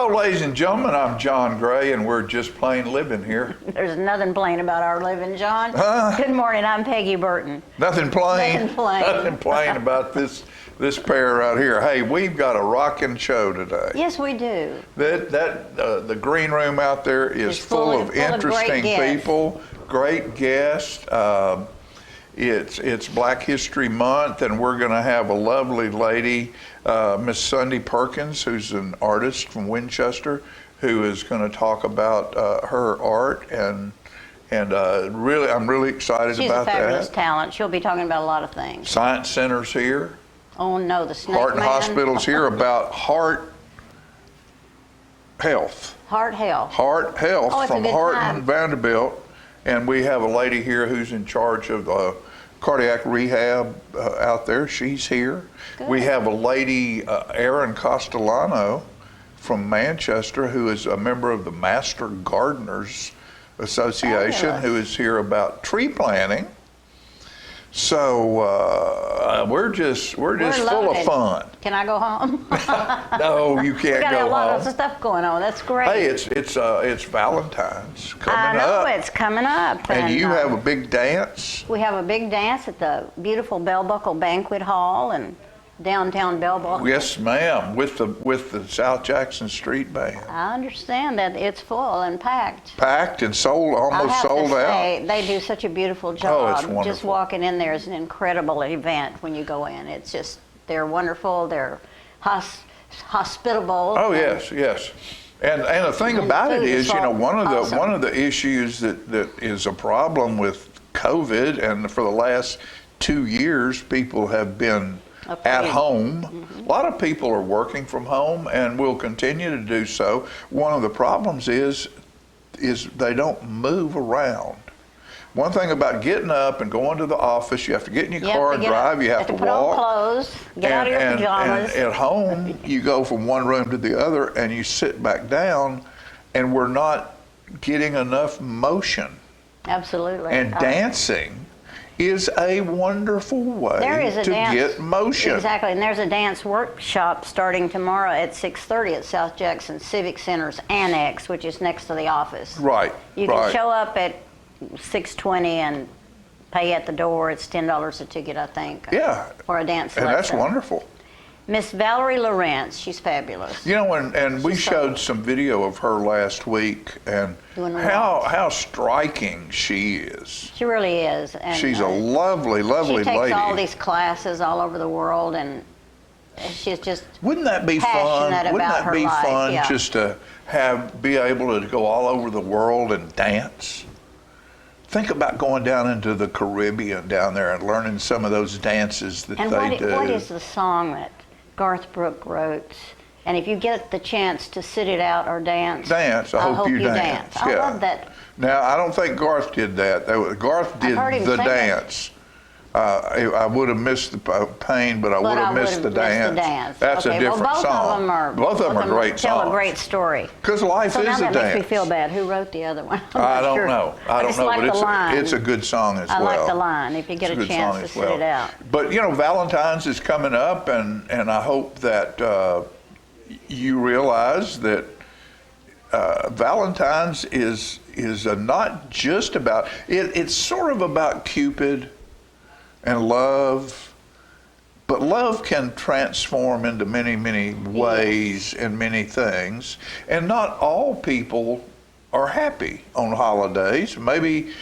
Hello, ladies and gentlemen. I'm John Gray, and we're just plain living here. There's nothing plain about our living, John. Good morning. I'm Peggy Burton. Nothing plain. Nothing plain. Nothing plain about this pair right here. Hey, we've got a rocking show today. Yes, we do. The green room out there is full of interesting people, great guests. It's Black History Month, and we're going to have a lovely lady, Miss Sunday Perkins, who's an artist from Winchester, who is going to talk about her art, and really, I'm really excited about that. She's a fabulous talent. She'll be talking about a lot of things. Science Center's here. Oh no, the Snake Heart Man. Hospital's here about heart health. Heart health. Heart health from Hart time. and Vanderbilt, and we have a lady here who's in charge of cardiac rehab out there. She's here. Good. We have a lady, Erin Castellano from Manchester, who is a member of the Master Gardeners Association, who is here about tree planting. So we're just full of fun. Can I go home? No, you can't go home. We got a lot of stuff going on. That's great. Hey, it's Valentine's coming I know up. It's coming up. And you have a big dance. We have a big dance at the beautiful Bell Buckle Banquet Hall in downtown Bell Buckle. Yes, ma'am. With the South Jackson Street Band. I understand that it's full and packed. Packed and almost sold out. They do such a beautiful job. Oh, it's wonderful. Just walking in there is an incredible event when you go in. It's just, they're wonderful. They're hospitable. Oh, yes. And the thing about it is, one of the issues that is a problem with COVID, and for the last 2 years, people have been at home. Mm-hmm. A lot of people are working from home and will continue to do so. One of the problems is they don't move around. One thing about getting up and going to the office, you have to get in your car and drive. You have to put walk. on clothes, get out of your pajamas. And at home, you go from one room to the other and you sit back down, and we're not getting enough motion. Absolutely. And dancing is a wonderful way to get motion. Exactly, and there's a dance workshop starting tomorrow at 6:30 at South Jackson Civic Center's Annex, which is next to the office. Right. You can show up at 6:20 and pay at the door. It's $10 a ticket, I think. Yeah. For a dance lesson. And that's wonderful. Miss Valerie Lawrence, she's fabulous. And we showed some video of her last week, and how striking she is. She really is. And she's a lovely lady. She takes all these classes all over the world, and she's just Wouldn't that be fun? Wouldn't that be fun just to be able to go all over the world and dance? Think about going down into the Caribbean down there and learning some of those dances that they do. What is the song that Garth Brooks wrote? And if you get the chance to sit it out or dance, I hope you dance. I love that. Now, I don't think Garth did that. Garth did the dance. I would have missed the pain, but I would have missed the dance. That's a different song. Both of them are great songs. Tell a great story. Because life is a dance. That makes me feel bad. Who wrote the other one? I don't know. But it's a good song as well. I like the line. If you get a chance to sit it out. But Valentine's is coming up, and I hope that you realize that Valentine's is not just about it's sort of about Cupid and love, but love can transform into many ways and many things, and not all people are happy on holidays. Maybe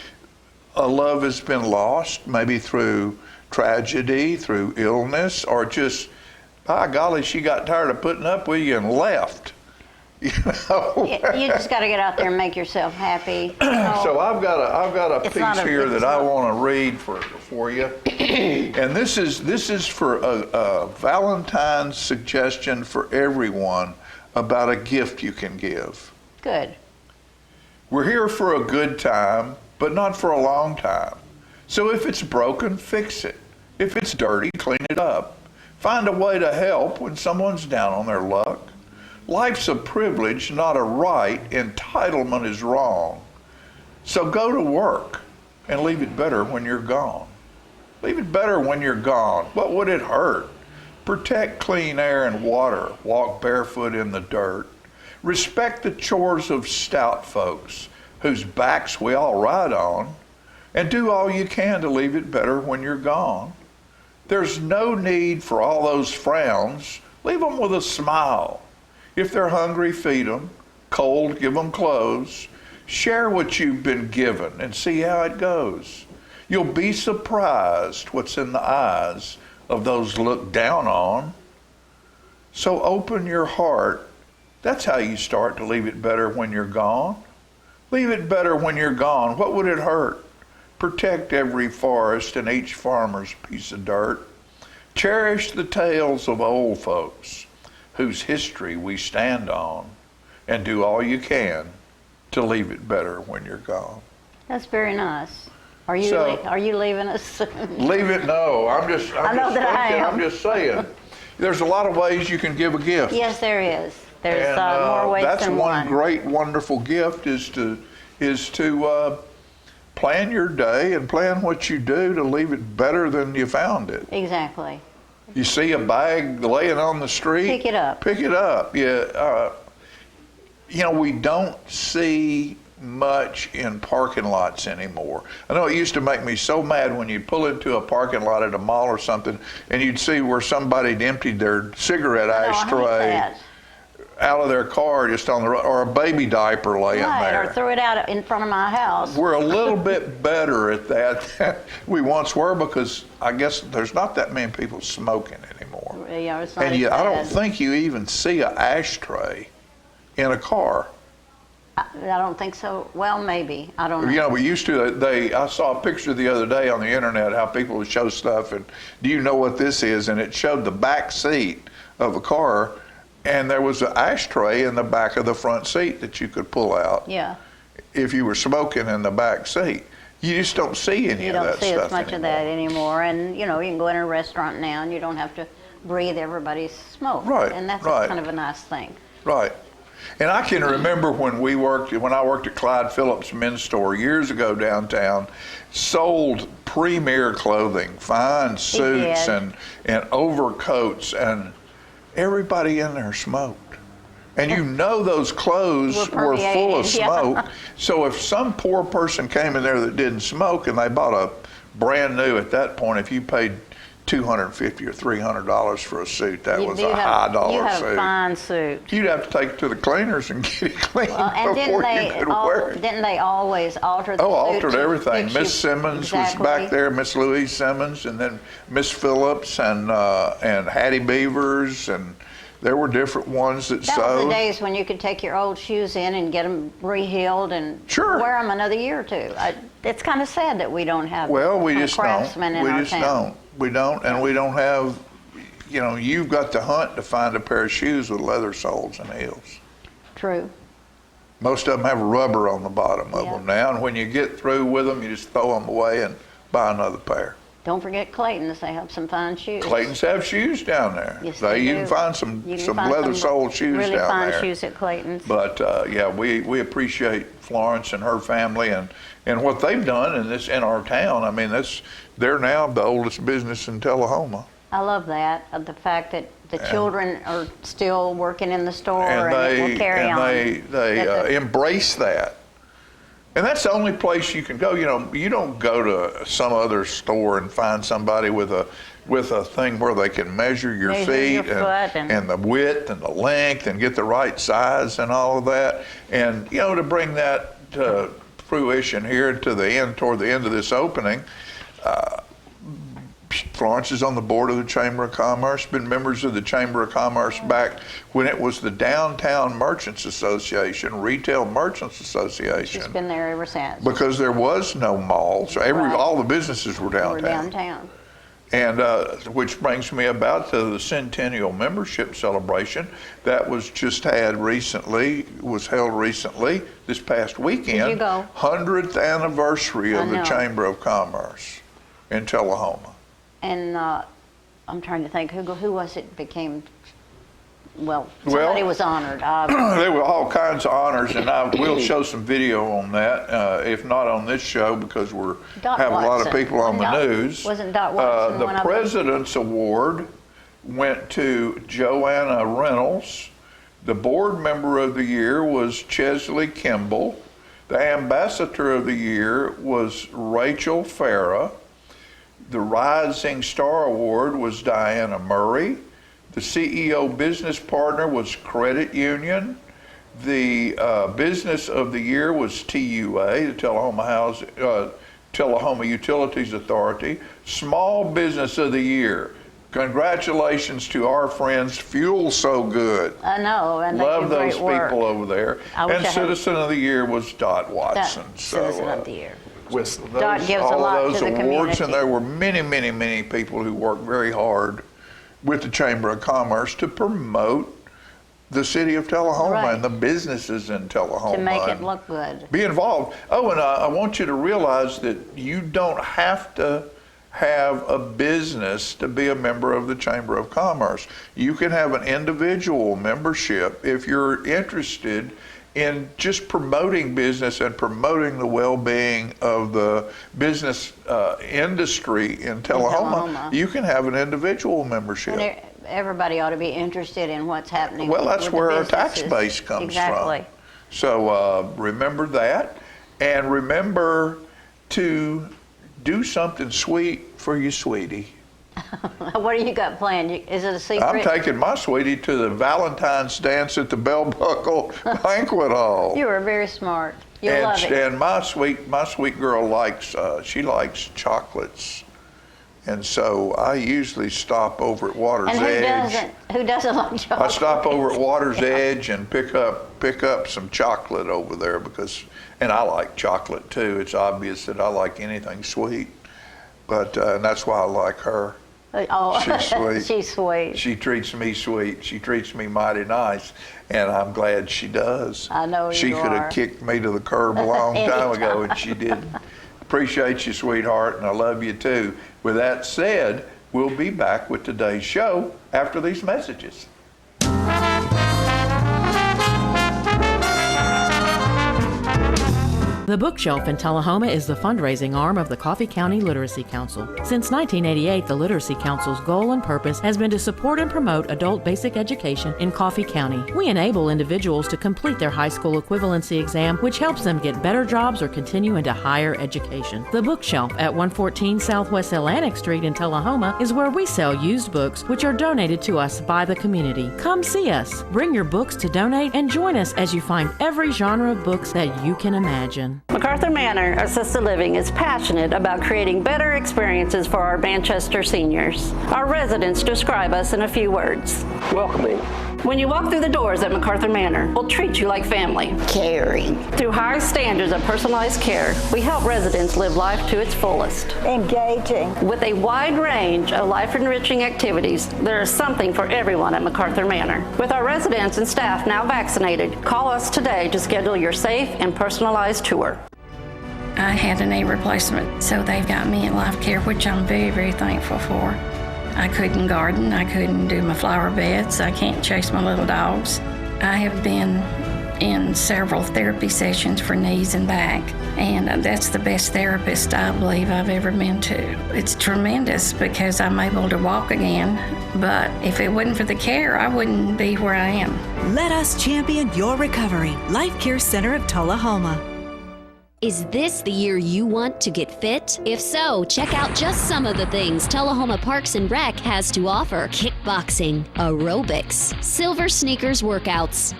a love has been lost, maybe through tragedy, through illness, or just, by golly, she got tired of putting up with you and left. You just got to get out there and make yourself happy. So I've got a piece here that I want to read for you, and this is for a Valentine's suggestion for everyone about a gift you can give. Good. We're here for a good time, but not for a long time. So if it's broken, fix it. If it's dirty, clean it up. Find a way to help when someone's down on their luck. Life's a privilege, not a right. Entitlement is wrong. So go to work and leave it better when you're gone. Leave it better when you're gone. What would it hurt? Protect clean air and water. Walk barefoot in the dirt. Respect the chores of stout folks whose backs we all ride on, and do all you can to leave it better when you're gone. There's no need for all those frowns. Leave them with a smile. If they're hungry, feed them. Cold, give them clothes. Share what you've been given and see how it goes. You'll be surprised what's in the eyes of those looked down on. So open your heart. That's how you start to leave it better when you're gone. Leave it better when you're gone. What would it hurt? Protect every forest and each farmer's piece of dirt. Cherish the tales of old folks whose history we stand on, and do all you can to leave it better when you're gone. That's very nice. Are you leaving us soon? Leave it? No, I'm just saying. There's a lot of ways you can give a gift. Yes, there is. There's more ways than one. That's one great, wonderful gift is to plan your day and plan what you do to leave it better than you found it. Exactly. You see a bag laying on the street? Pick it up. Pick it up. Yeah. We don't see much in parking lots anymore. I know it used to make me so mad when you'd pull into a parking lot at a mall or something and you'd see where somebody'd emptied their cigarette ashtray out of their car just on the road, or a baby diaper laying there. Or threw it out in front of my house. We're a little bit better at that than we once were, because I guess there's not that many people smoking anymore. Yeah, it's not and as I don't bad. think you even see an ashtray in a car. I don't think so. Well, maybe. I don't know. We used to, I saw a picture the other day on the internet how people would show stuff, and do you know what this is? And it showed the back seat of a car, and there was an ashtray in the back of the front seat that you could pull out. Yeah. If you were smoking in the back seat. You just don't see any of that stuff You don't see as much anymore. of that anymore. And, you can go in a restaurant now and you don't have to breathe everybody's smoke. Right, And that's right. kind of a nice thing. Right. And I can remember when I worked at Clyde Phillips Men's Store years ago downtown, sold premier clothing, fine suits and overcoats, and everybody in there smoked. And those clothes were full of smoke. Yeah. So if some poor person came in there that didn't smoke and they bought a brand new, at that point, if you paid $250 or $300 for a suit, that was a high dollar suit. You have a fine suit. You'd have to take it to the cleaners and get it cleaned And before you could wear it. Didn't they always alter the suit? Altered to everything. fit you? Miss Simmons Exactly. was back there, Miss Louise Simmons, and then Miss Phillips and Hattie Beavers, and there were different ones that That was sewed. the days when you could take your old shoes in and get them rehealed and Sure. wear them another year or two. It's kind of sad that we don't have Well, we some just craftsmen don't. in our We just town. don't. We don't, and we don't have, you've got to hunt to find a pair of shoes with leather soles and heels. True. Most of them have rubber on the bottom of Yeah. them now, and when you get through with them, you just throw them away and buy another pair. Don't forget Clayton's. They have some fine shoes. Clayton's have shoes down there. Yes, You do. can find some You can find leather some soled shoes really down fine there. shoes at Clayton's. But we appreciate Florence and her family and what they've done in our town. I mean, they're now the oldest business in Tullahoma. I love that, the fact that the children are still working in the store And it will carry on. they embrace that. And that's the only place you can go. You don't go to some other store and find somebody with a thing where they can measure your feet and the width and the length and get the right size and all of that. And to bring that to fruition here toward the end of this opening. Florence is on the board of the Chamber of Commerce, been members of the Chamber of Commerce back when it was the Downtown Merchants Association, Retail Merchants Association. She's been there ever since. Because there was no mall, so all the businesses were downtown. We're downtown. And which brings me about to the Centennial membership celebration that was held recently, this past weekend. Did you go? 100th anniversary of the know. Chamber of Commerce in Tullahoma. And I'm trying to think, who was it became, somebody was honored. There were all kinds of honors, and we'll show some video on that, if not on this show, because we have a lot of people on the news. Wasn't Dot Watson one The of them? President's Award went to Joanna Reynolds, The board member of the year was Chesley Kimball. The ambassador of the year was Rachel Farrell. The Rising Star Award was Diana Murray. The CEO business partner was Credit Union. The business of the year was TUA, the Tullahoma Utilities Authority. Small business of the year. Congratulations to our friends Fuel So Good. I know, and they love do those great work. people over there. And Citizen of the Year was Dot Watson. Citizen of the Year. With Dot those, gives a all lot of those to the awards, community. and there were many, many, many people who worked very hard with the Chamber of Commerce to promote the city of Tullahoma Right. and the businesses in Tullahoma. To make it and look good. be involved. Oh, and I want you to realize that you don't have to have a business to be a member of the Chamber of Commerce. You can have an individual membership if you're interested in just promoting business and promoting the well-being of the business industry in Tullahoma. You can have an individual membership. And everybody ought to be interested in what's happening. Well, that's with the where our tax businesses. base comes Exactly. from. So remember that, and remember to do something sweet for your sweetie. What do you got planned? Is it a secret? I'm taking my sweetie to the Valentine's dance at the Bell Buckle Banquet Hall. You are very smart. You'll love it. And my sweet girl likes chocolates. And so I usually stop over at Water's And Edge. who doesn't like chocolate? I stop over at Water's Edge and pick up some chocolate over there and I like chocolate too. It's obvious that I like anything sweet, but and that's why I like her. Oh, She's sweet. She's sweet. She treats me sweet. She treats me mighty nice, and I'm glad she does. I know she you could are. have kicked me to the curb a long time ago, and she didn't. Appreciate you, sweetheart, and I love you too. With that said, we'll be back with today's show after these messages. The Bookshelf in Tullahoma is the fundraising arm of the Coffee County Literacy Council. Since 1988, the Literacy Council's goal and purpose has been to support and promote adult basic education in Coffee County. We enable individuals to complete their high school equivalency exam, which helps them get better jobs or continue into higher education. The Bookshelf at 114 Southwest Atlantic Street in Tullahoma is where we sell used books, which are donated to us by the community. Come see us, bring your books to donate, and join us as you find every genre of books that you can imagine. Macarthur Manor Assisted Living is passionate about creating better experiences for our Manchester seniors. Our residents describe us in a few words. Welcoming. When you walk through the doors at Macarthur Manor, we'll treat you like family. Caring. Through high standards of personalized care, we help residents live life to its fullest. Engaging. With a wide range of life-enriching activities, there is something for everyone at Macarthur Manor. With our residents and staff now vaccinated, call us today to schedule your safe and personalized tour. I had a knee replacement, so they've got me in life care, which I'm very, very thankful for. I couldn't garden, I couldn't do my flower beds, I can't chase my little dogs. I have been in several therapy sessions for knees and back, and that's the best therapist I believe I've ever been to. It's tremendous because I'm able to walk again, but if it wasn't for the care, I wouldn't be where I am. Let us champion your recovery. Life Care Center of Tullahoma. Is this the year you want to get fit? If so, check out just some of the things Tullahoma Parks and Rec has to offer. Kickboxing, aerobics, silver sneakers workouts,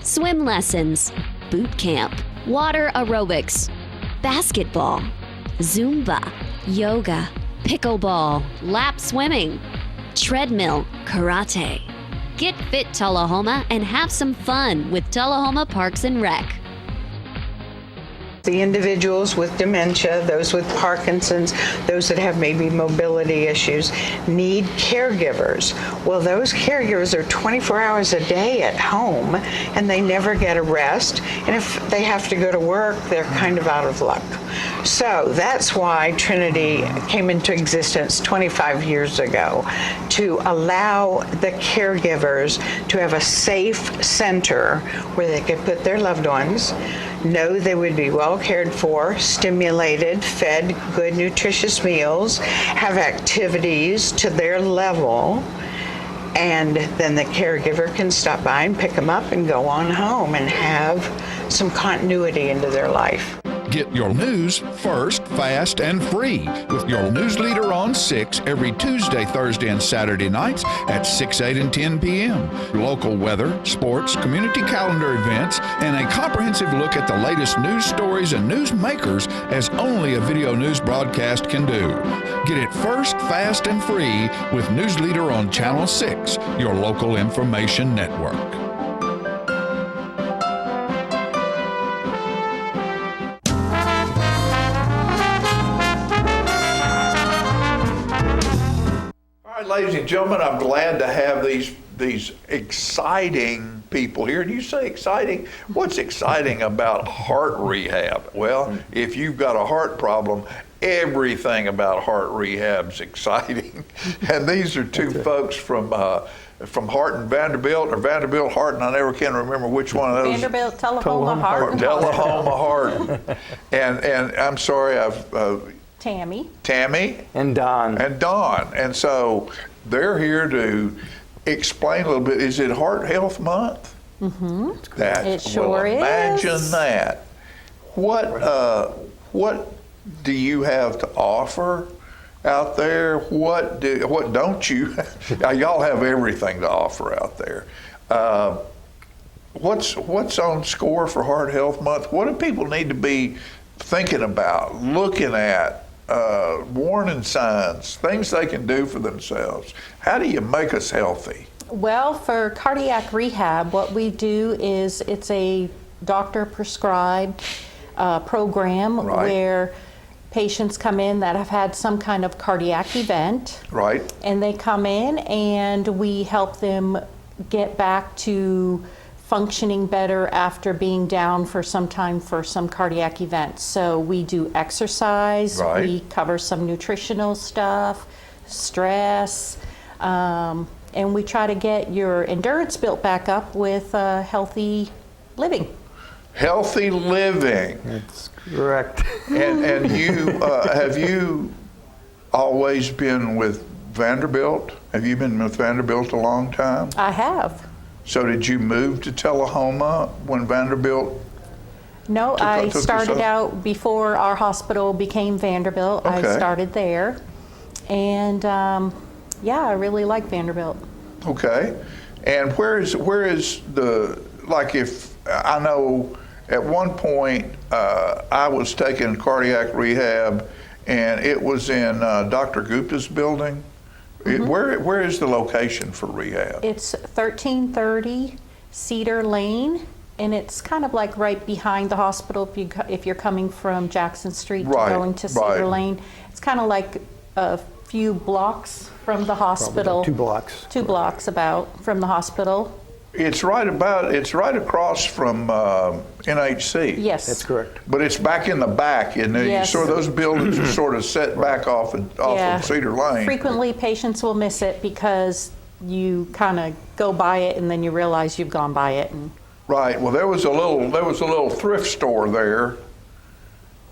swim lessons, boot camp, water aerobics, basketball, Zumba, yoga, pickleball, lap swimming, treadmill, karate. Get fit, Tullahoma, and have some fun with Tullahoma Parks and Rec. The individuals with dementia, those with Parkinson's, those that have maybe mobility issues, need caregivers. Well, those caregivers are 24 hours a day at home, and they never get a rest. And if they have to go to work, they're kind of out of luck. So that's why Trinity came into existence 25 years ago, to allow the caregivers to have a safe center where they could put their loved ones, know they would be well cared for, stimulated, fed good, nutritious meals, have activities to their level, And then the caregiver can stop by and pick them up and go on home and have some continuity into their life. Get your news first, fast, and free with your news leader on 6 every Tuesday, Thursday, and Saturday nights at 6, 8, and 10 p.m. Local weather, sports, community calendar events, and a comprehensive look at the latest news stories and news makers as only a video news broadcast can do. Get it first, fast, and free with News Leader on Channel 6, your local information network. Ladies and gentlemen, I'm glad to have these exciting people here. And you say exciting? What's exciting about heart rehab? Well, if you've got a heart problem, everything about heart rehab's exciting. And these are two folks from Hart and Vanderbilt, or Vanderbilt Hart, and I never can remember which one of those. Vanderbilt, Tullahoma, Hart. Tullahoma Hart. And I'm sorry, Tammy. And Don. And so they're here to explain a little bit. Is it Heart Health Month? Mm-hmm. It sure is. Imagine that. What do you have to offer out there? What don't you? Y'all have everything to offer out there. What's on score for Heart Health Month? What do people need to be thinking about, looking at? Warning signs, things they can do for themselves. How do you make us healthy? Well, for cardiac rehab, what we do is it's a doctor prescribed program where patients come in that have had some kind of cardiac event. Right. And they come in and we help them get back to functioning better after being down for some time for some cardiac events. So we do exercise, we cover some nutritional stuff, stress, and we try to get your endurance built back up with healthy living. Healthy living. That's correct. And you, have you always been with Vanderbilt? Have you been with Vanderbilt a long time? I have. So did you move to Tullahoma when Vanderbilt? No, I started out before our hospital became Vanderbilt. Okay. I started there. And I really like Vanderbilt. Okay. And where is the, like, if I know at one point I was taking cardiac rehab and it was in Dr. Gupta's building. Mm-hmm. Where is the location for rehab? It's 1330 Cedar Lane, and it's kind of like right behind the hospital if you're coming from Jackson Street going to Cedar Lane. It's kind of like a few blocks from the hospital. 2 blocks. 2 blocks about from the hospital. It's right across from NHC. Yes. That's correct. But it's back in the back, and yes. So those buildings are sort of set back off of Cedar Lane. Frequently, patients will miss it because you kind of go by it and then you realize you've gone by it. Right. Well, there was a little thrift store there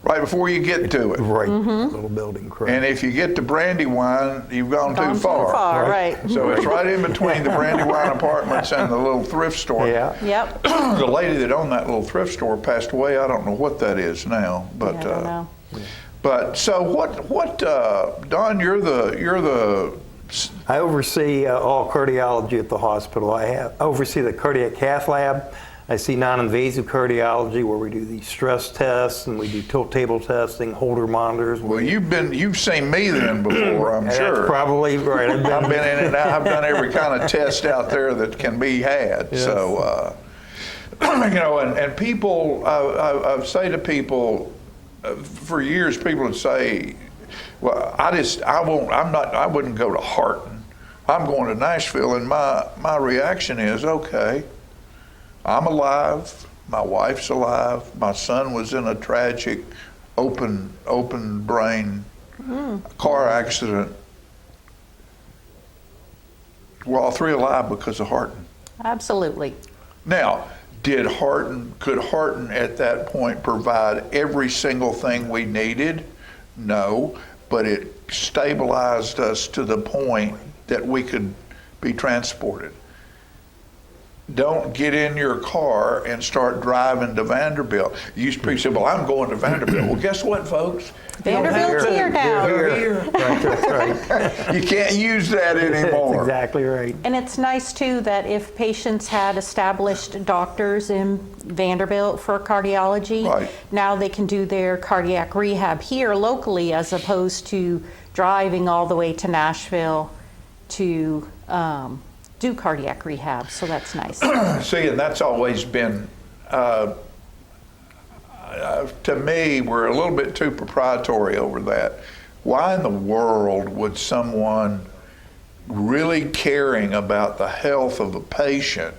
right before you get to it. Right. Little building, correct. And if you get to Brandywine, you've gone too far. Right. So it's right in between the Brandywine Apartments and the little thrift store. Yeah. Yep. The lady that owned that little thrift store passed away. I don't know what that is now, but I don't know. But so what? Don, you're the. I oversee all cardiology at the hospital. I oversee the cardiac cath lab. I see non-invasive cardiology where we do these stress tests and we do tilt table testing, Holter monitors. Well, you've seen me then before, I'm sure. That's probably right. I've been in and out. I've done every kind of test out there that can be had. Yes. So, and people, I say to people, for years, people would say, "Well, I wouldn't go to Harton. I'm going to Nashville," and my reaction is, okay. I'm alive, my wife's alive, my son was in a tragic open brain car accident. We're all three alive because of Harton. Absolutely. Now, could Harton at that point provide every single thing we needed? No, but it stabilized us to the point that we could be transported. Don't get in your car and start driving to Vanderbilt. People say, well, I'm going to Vanderbilt. Well, guess what, folks? Vanderbilt's here now. Right, that's right. You can't use that anymore. That's exactly right. And it's nice too that if patients had established doctors in Vanderbilt for cardiology, Right. now they can do their cardiac rehab here locally as opposed to driving all the way to Nashville to do cardiac rehab. So that's nice. See, and that's always been, to me, we're a little bit too proprietary over that. Why in the world would someone really caring about the health of a patient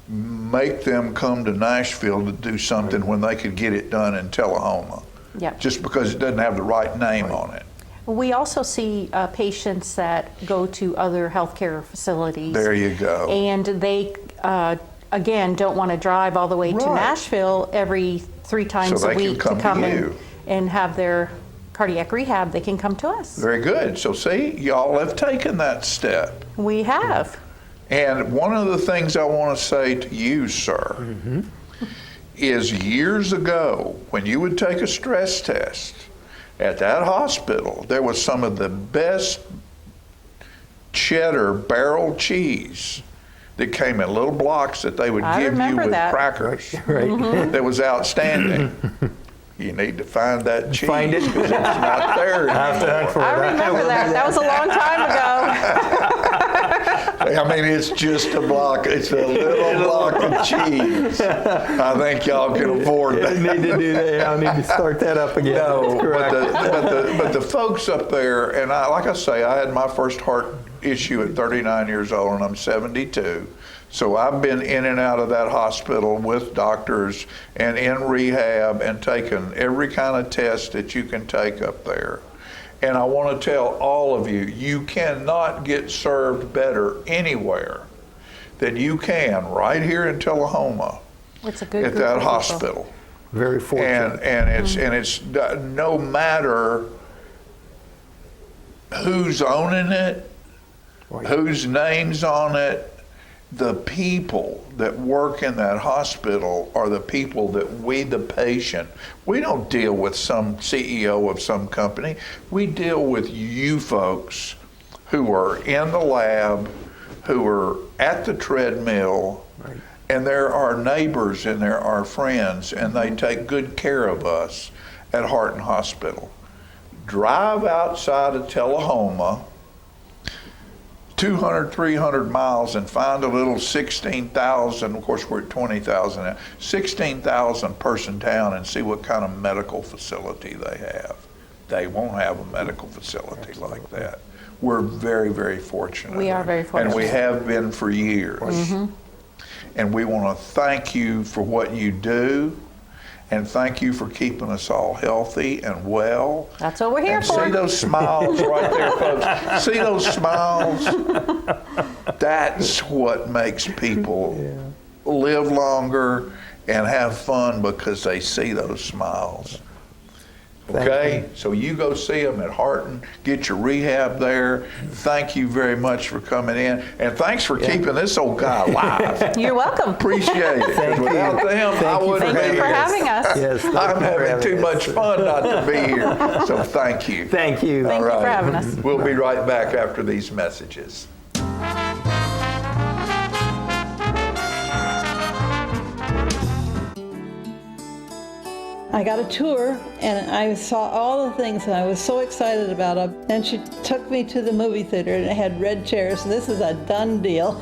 make them come to Nashville to do something when they could get it done in Tullahoma? Yep. Just because it doesn't have the right name on it. We also see patients that go to other healthcare facilities. There you go. And they, again, don't want to drive all the way to Right. Nashville every 3 times So a they can week come to come to in you. and have their cardiac rehab. They can come to us. Very good. So see, y'all have taken that step. We have. And one of the things I want to say to you, sir, is years ago, when you would take a stress test at that hospital, there was some of the best cheddar barrel cheese that came in little blocks that they would I give you remember with that. crackers. Right. That was outstanding. You need to find that cheese. Find it. 'Cause it's not there I have to hunt for anymore. it. I remember that. That was a long time ago. I mean, it's just a block. It's a little block of cheese. I think y'all can afford I that. need to do that. I need to start that up again. No, That's correct. but the folks up there, and like I say, I had my first heart issue at 39 years old, and I'm 72. So I've been in and out of that hospital with doctors and in rehab and taken every kind of test that you can take up there. And I want to tell all of you, you cannot get served better anywhere than you can right here in Tullahoma It's a good at group that of people. hospital. Very fortunate. And it's no matter who's owning it, Right. whose name's on it, the people that work in that hospital are the people that we, the patient, we don't deal with some CEO of some company. We deal with you folks who are in the lab, who are at the treadmill, Right. and they're our neighbors and they're our friends, and they take good care of us at Heart and Hospital. Drive outside of Tullahoma, 200, 300 miles, and find a little 16,000, of course we're at 20,000 now, 16,000 person town and see what kind of medical facility they have. They won't have a medical facility like that. We're very, very fortunate. We are very fortunate. And we have been for years. And we want to thank you for what you do, and thank you for keeping us all healthy and well. That's what we're here And for. see those smiles right there, folks. See those smiles? That's what makes people live longer and have fun, because they see those smiles. Okay? So you go see them at Harton, get your rehab there. Thank you very much for coming in. And thanks for keeping this old guy alive. You're welcome. Appreciate it. 'Cause Thank you. without them, I Thank you wouldn't for Thank be you for here. having us. Yes, thank I'm you for having having too us. much fun not to be here. So thank you. Thank you. Thank you All for right. having us. We'll be right back after these messages. I got a tour and I saw all the things and I was so excited about them. And she took me to the movie theater and it had red chairs. This is a done deal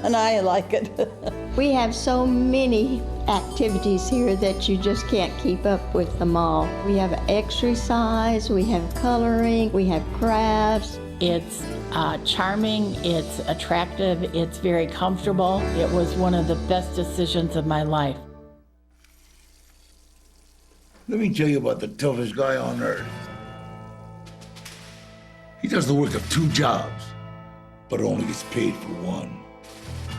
and I like it. We have so many activities here that you just can't keep up with them all. We have exercise, we have coloring, we have crafts. It's charming, it's attractive, it's very comfortable. It was one of the best decisions of my life. Let me tell you about the toughest guy on earth. He does the work of 2 jobs, but only gets paid for one.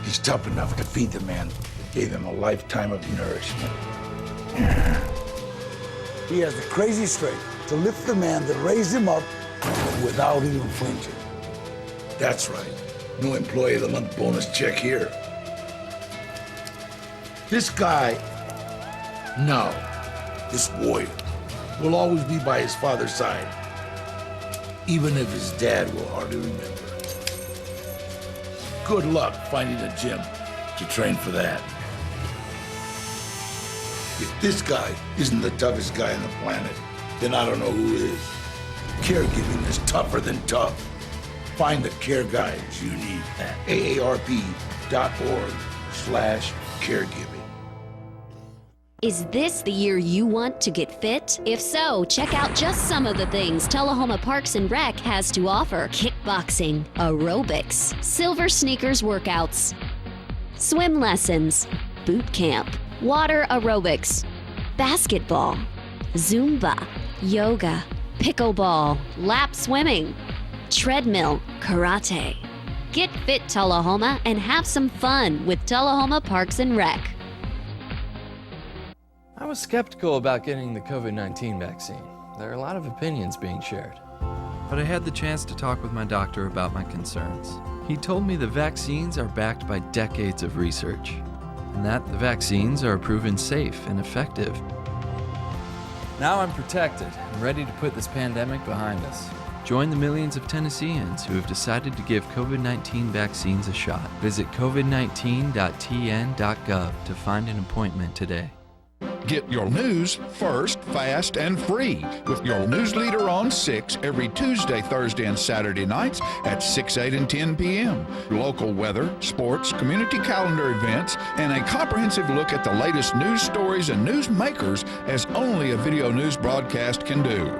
He's tough enough to feed the man that gave him a lifetime of nourishment. He has the crazy strength to lift the man that raised him up without even flinching. That's right. No employee of the month bonus check here. This guy, no, this warrior, will always be by his father's side, even if his dad will hardly remember. Good luck finding a gym to train for that. If this guy isn't the toughest guy on the planet, then I don't know who is. Caregiving is tougher than tough. Find the care guides you need at aarp.org/caregiving. Is this the year you want to get fit? If so, check out just some of the things Tullahoma Parks and Rec has to offer. Kickboxing, aerobics, silver sneakers workouts, swim lessons, boot camp, water aerobics, basketball, Zumba, yoga, pickleball, lap swimming, treadmill, karate. Get fit, Tullahoma, and have some fun with Tullahoma Parks and Rec. I was skeptical about getting the COVID-19 vaccine. There are a lot of opinions being shared. But I had the chance to talk with my doctor about my concerns. He told me the vaccines are backed by decades of research, and that the vaccines are proven safe and effective. Now I'm protected and ready to put this pandemic behind us. Join the millions of Tennesseans who have decided to give COVID-19 vaccines a shot. Visit covid19.tn.gov to find an appointment today. Get your news first, fast, and free with your news leader on 6 every Tuesday, Thursday, and Saturday nights at 6, 8, and 10 p.m. Local weather, sports, community calendar events, and a comprehensive look at the latest news stories and news makers as only a video news broadcast can do.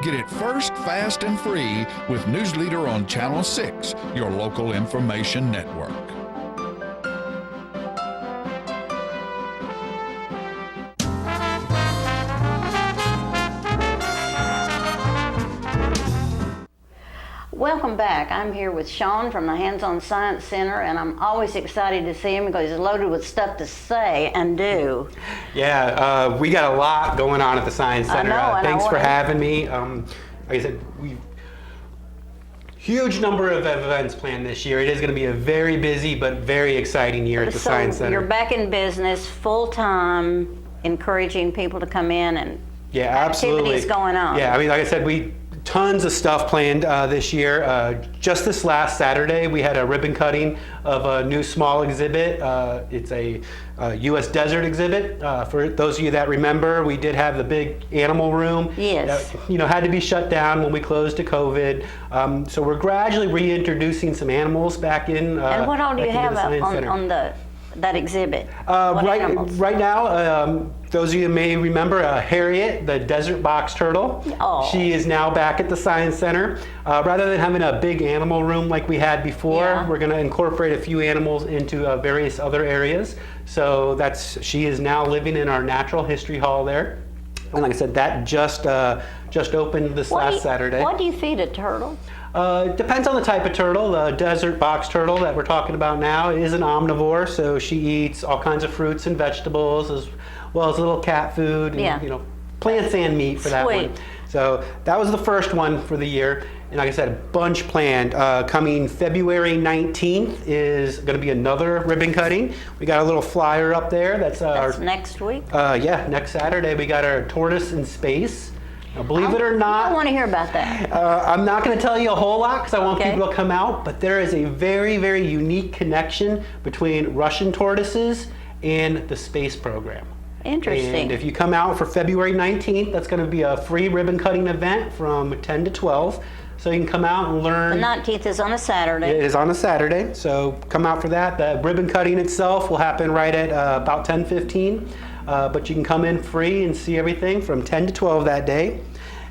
Get it first, fast, and free with News Leader on Channel 6, your local information network. Welcome back. I'm here with Sean from the Hands-On Science Center, and I'm always excited to see him because he's loaded with stuff to say and do. Yeah, we got a lot going on at the Science Center. Thanks for having me. Like I said, we've huge number of events planned this year. It is going to be a very busy but very exciting year at the Science Center. You're back in business full-time, encouraging people to come in and activities going on. Yeah, I mean, like I said, tons of stuff planned this year. Just this last Saturday, we had a ribbon cutting of a new small exhibit. It's a U.S. desert exhibit. For those of you that remember, we did have the big animal room. Yes. That, had to be shut down when we closed to COVID. So we're gradually reintroducing some animals back in. And what all do you have on that exhibit? Right now, those of you may remember Harriet, the desert box turtle. Oh. She is now back at the Science Center. Rather than having a big animal room like we had before, we're going to incorporate a few animals into various other areas. So she is now living in our Natural History Hall there. And like I said, that just opened this last Saturday. What do you feed a turtle? Depends on the type of turtle. The desert box turtle that we're talking about now is an omnivore, so she eats all kinds of fruits and vegetables as well as a little cat food and plants and meat for that one. So that was the first one for the year. And like I said, a bunch planned. Coming February 19th is going to be another ribbon cutting. We got a little flyer up there. That's next week? Next Saturday. We got our Tortoise in Space. Now, believe it or not, I want to hear about that. I'm not going to tell you a whole lot because I want people to come out, but there is a very, very unique connection between Russian tortoises and the space program. Interesting. And if you come out for February 19th, that's going to be a free ribbon cutting event from 10 to 12. So you can come out and learn. The 19th is on a Saturday. It is on a Saturday, so come out for that. The ribbon cutting itself will happen right at about 10:15. But you can come in free and see everything from 10 to 12 that day.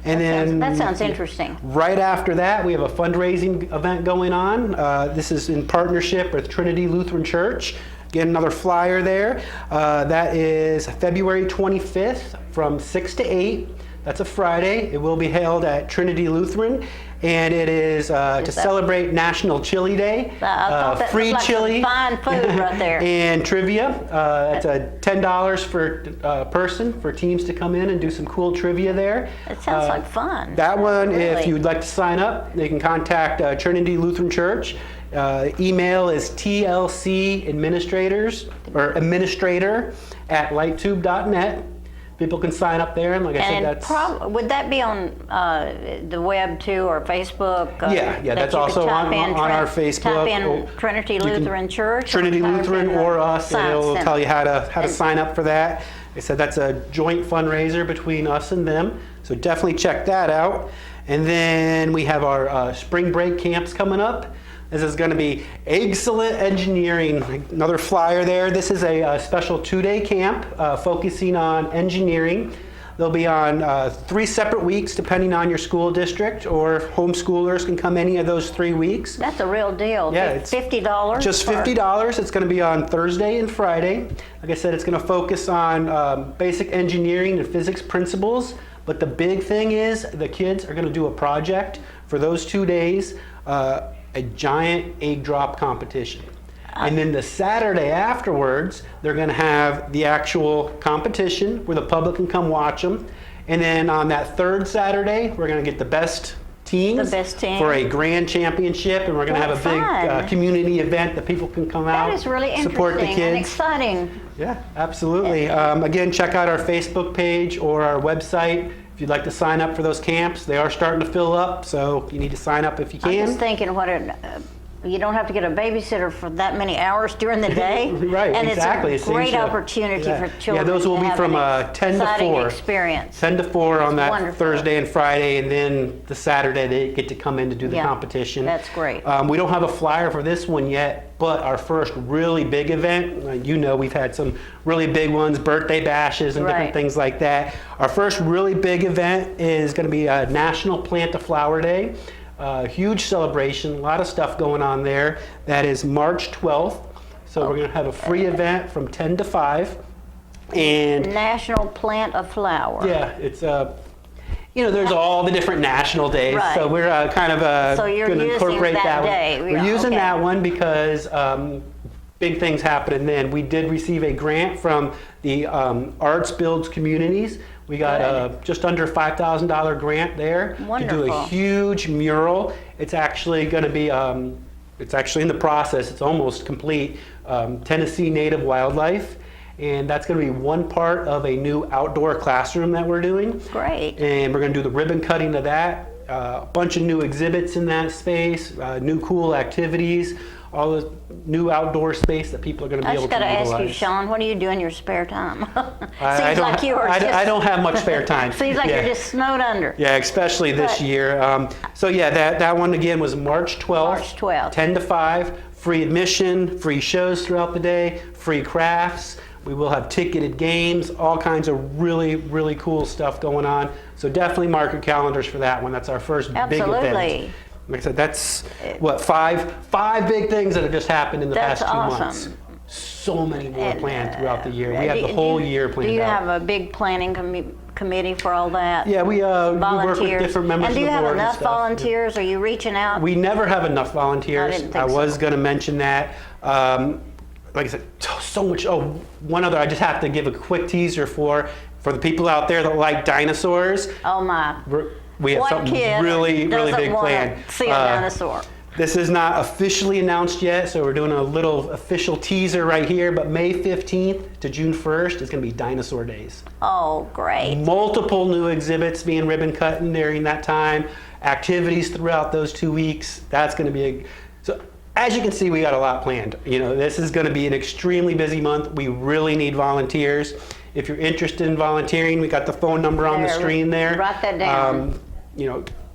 And that sounds interesting. Right after that, we have a fundraising event going on. This is in partnership with Trinity Lutheran Church. Get another flyer there. That is February 25th from 6 to 8. That's a Friday. It will be held at Trinity Lutheran. And it is to celebrate National Chili Day. Free chili. Fine food right there. And trivia. That's $10 per person for teams to come in and do some cool trivia there. It sounds like fun. That one, if you'd like to sign up, you can contact Trinity Lutheran Church. Email is administrator@lighttube.net. People can sign up there, and like I said, that's... would that be on the web too, or Facebook? Yeah, that's also on our Facebook. Type in Trinity Lutheran Church. Trinity Lutheran or us, and it'll tell you how to sign up for that. Like I said, that's a joint fundraiser between us and them, so definitely check that out. And then we have our spring break camps coming up. This is going to be Excellent Engineering, another flyer there. This is a special 2-day camp focusing on engineering. They'll be on 3 separate weeks depending on your school district, or homeschoolers can come any of those 3 weeks. That's a real deal. Yeah, it's $50. Just $50. It's going to be on Thursday and Friday. Like I said, it's going to focus on basic engineering and physics principles. But the big thing is the kids are going to do a project for those 2 days. A giant egg drop competition. And then the Saturday afterwards, they're going to have the actual competition where the public can come watch them. And then on that third Saturday, we're going to get the best teams for a grand championship, and we're going to have a big community event that people can come out, that is really support the kids. And exciting. Yeah, absolutely. Again, check out our Facebook page or our website. If you'd like to sign up for those camps, they are starting to fill up, so you need to sign up if you can. I'm just thinking, you don't have to get a babysitter for that many hours during the day. Right, and exactly. it's a great opportunity for children. Yeah, those will be from 10 to 4. Experience. 10 to 4 on that wonderful. Thursday and Friday, and then the Saturday they get to come in to do the competition. That's great. We don't have a flyer for this one yet, but our first really big event, we've had some really big ones, birthday bashes and different things like that. Our first really big event is going to be a National Plant a Flower Day. Huge celebration, a lot of stuff going on there. That is March 12th. So we're going to have a free event from 10 to 5. And National Plant a Flower. Yeah, it's there's all the different national days. Right. So we're kind of going to incorporate that day. one. We're using that one because big things happening then. We did receive a grant from the Arts Builds Communities. We got just under $5,000 grant there to do a huge mural. It's actually going to be, it's actually in the process, it's almost complete, Tennessee native wildlife. And that's going to be one part of a new outdoor classroom that we're doing. Great. And we're going to do the ribbon cutting of that, a bunch of new exhibits in that space, new cool activities, all the new outdoor space that people are going to be able to utilize. I just got to ask you, Sean, what do you do in your spare time? I don't have much spare time. Seems like you're just snowed under. Yeah, especially this year. So yeah, that one again was March 12th. March 12th. 10 to 5, free admission, free shows throughout the day, free crafts. We will have ticketed games, all kinds of really, really cool stuff going on. So definitely mark your calendars for that one. That's our first big event. Like I said, that's what, five big things that have just happened in the past 2 months. So many more planned throughout the year. We have the whole year planned out. Do you have a big planning committee for all that? Yeah, we work with different members of the board. And do you have enough volunteers? Are you reaching out? We never have enough volunteers. I didn't think was going to mention that. Like I said, so much. Oh, one other, I just have to give a quick teaser for the people out there that like dinosaurs. Oh my. We have something really, really big planned. See a dinosaur. This is not officially announced yet, so we're doing a little official teaser right here, but May 15th to June 1st is going to be Dinosaur Days. Oh, great. Multiple new exhibits being ribbon cutting during that time, activities throughout those 2 weeks. That's going to be so as you can see, we got a lot planned. This is going to be an extremely busy month. We really need volunteers. If you're interested in volunteering, we got the phone number on the screen there. Write that down.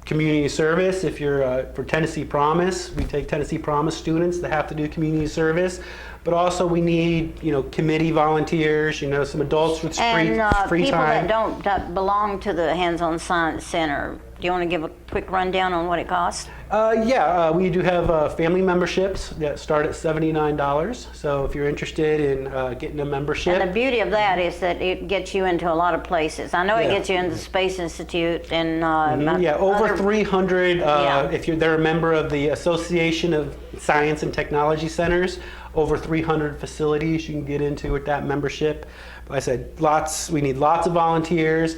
Community service, if you're for Tennessee Promise, we take Tennessee Promise students that have to do community service. But also we need, committee volunteers, some adults with free time. People that don't belong to the Hands-On Science Center. Do you want to give a quick rundown on what it costs? We do have family memberships that start at $79. So if you're interested in getting a membership. And the beauty of that is that it gets you into a lot of places. I know it gets you into the Space Institute and over 300. If they're a member of the Association of Science and Technology Centers, over 300 facilities you can get into with that membership. Like I said, we need lots of volunteers.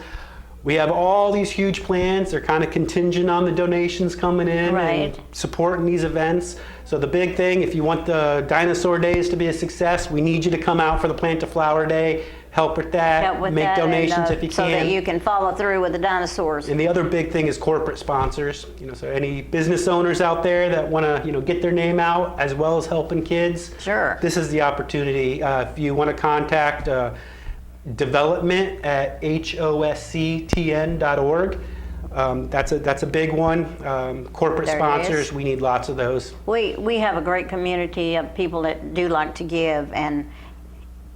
We have all these huge plans. They're kind of contingent on the donations coming in and supporting these events. So the big thing, if you want the Dinosaur Days to be a success, we need you to come out for the Plant a Flower Day, help with that, make donations if you can. So that you can follow through with the dinosaurs. And the other big thing is corporate sponsors. So any business owners out there that want to, get their name out as well as helping kids. Sure. This is the opportunity. If you want to contact development@hosctn.org. That's a big one. Corporate sponsors, we need lots of those. We have a great community of people that do like to give, and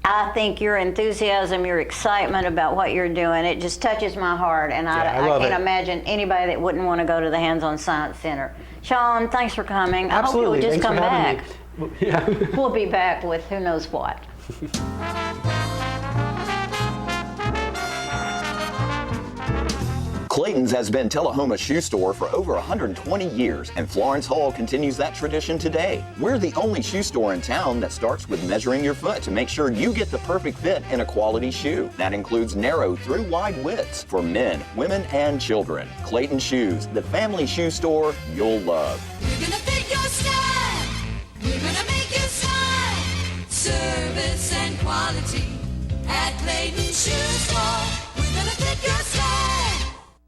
I think your enthusiasm, your excitement about what you're doing, it just touches my heart, and I can't imagine anybody that wouldn't want to go to the Hands-On Science Center. Sean, thanks for coming. Absolutely. I hope you'll just come back. Yeah. We'll be back with who knows what. Clayton's has been Tullahoma's shoe store for over 120 years, and Florence Hall continues that tradition today. We're the only shoe store in town that starts with measuring your foot to make sure you get the perfect fit in a quality shoe. That includes narrow through wide widths for men, women, and children. Clayton Shoes, the family shoe store you'll love. We're gonna fit your style. We're gonna make you smile. Service and quality at Clayton Shoe Store. We're gonna fit your style.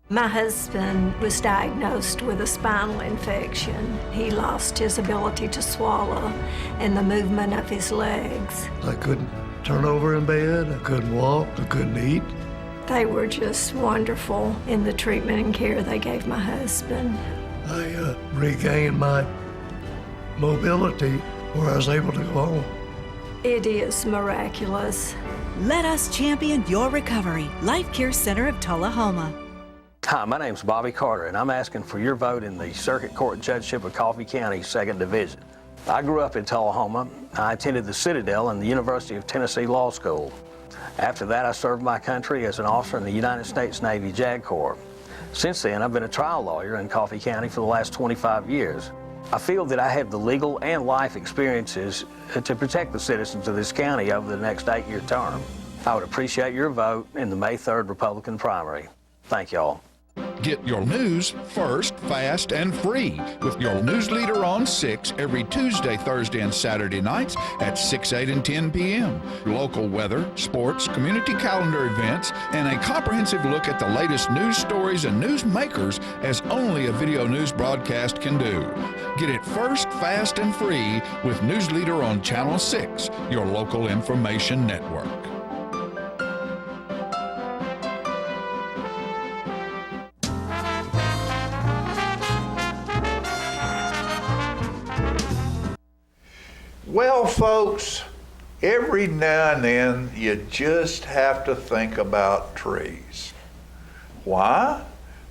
My husband was diagnosed with a spinal infection. He lost his ability to swallow and the movement of his legs. I couldn't turn over in bed, I couldn't walk, I couldn't eat. They were just wonderful in the treatment and care they gave my husband. I regained my mobility where I was able to go home. It is miraculous. Let us champion your recovery. Life Care Center of Tullahoma. Hi, my name's Bobby Carter, and I'm asking for your vote in the Circuit Court Judgeship of Coffee County, 2nd Division. I grew up in Tullahoma. I attended the Citadel and the University of Tennessee Law School. After that, I served my country as an officer in the United States Navy JAG Corps. Since then, I've been a trial lawyer in Coffee County for the last 25 years. I feel that I have the legal and life experiences to protect the citizens of this county over the next 8-year term. I would appreciate your vote in the May 3rd Republican primary. Thank y'all. Get your news first, fast, and free with your news leader on 6 every Tuesday, Thursday, and Saturday nights at 6, 8, and 10 p.m. Local weather, sports, community calendar events, and a comprehensive look at the latest news stories and news makers as only a video news broadcast can do. Get it first, fast, and free with News Leader on Channel 6, your local information network. Well, folks, every now and then you just have to think about trees. Why?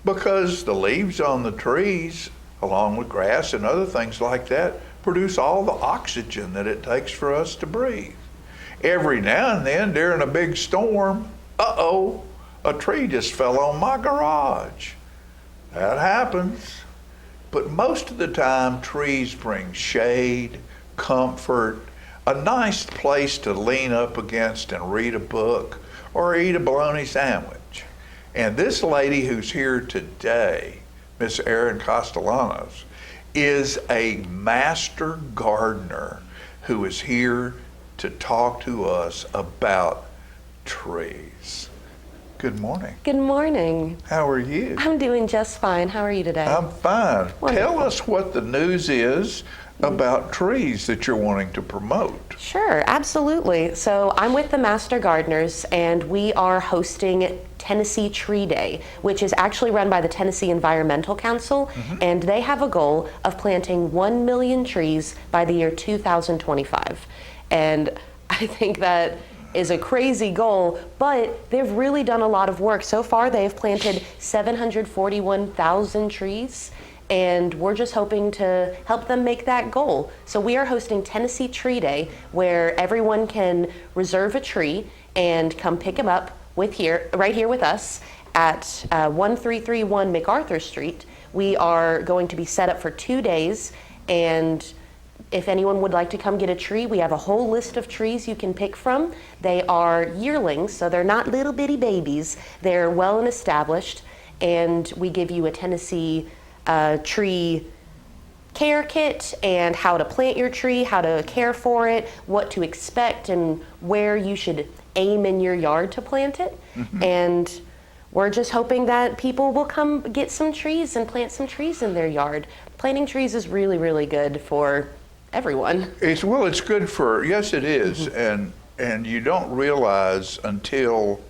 Because the leaves on the trees, along with grass and other things like that, produce all the oxygen that it takes for us to breathe. Every now and then during a big storm, a tree just fell on my garage. That happens. But most of the time, trees bring shade, comfort, a nice place to lean up against and read a book or eat a bologna sandwich. And this lady who's here today, Miss Erin Castellanos, is a master gardener who is here to talk to us about trees. Good morning. Good morning. How are you? I'm doing just fine. How are you today? I'm fine. Wonderful. Tell us what the news is about trees that you're wanting to promote. Sure, absolutely. So I'm with the Master Gardeners, and we are hosting Tennessee Tree Day, which is actually run by the Tennessee Environmental Council, and they have a goal of planting 1 million trees by the year 2025. And I think that is a crazy goal, but they've really done a lot of work. So far, they've planted 741,000 trees, and we're just hoping to help them make that goal. So we are hosting Tennessee Tree Day, where everyone can reserve a tree and come pick them up right here with us at 1331 Macarthur Street. We are going to be set up for 2 days, and if anyone would like to come get a tree, we have a whole list of trees you can pick from. They are yearlings, so they're not little bitty babies. They're well and established, and we give you a Tennessee tree care kit and how to plant your tree, how to care for it, what to expect, and where you should aim in your yard to plant it. And we're just hoping that people will come get some trees and plant some trees in their yard. Planting trees is really, really good for everyone. It's good for, yes it is, and you don't realize until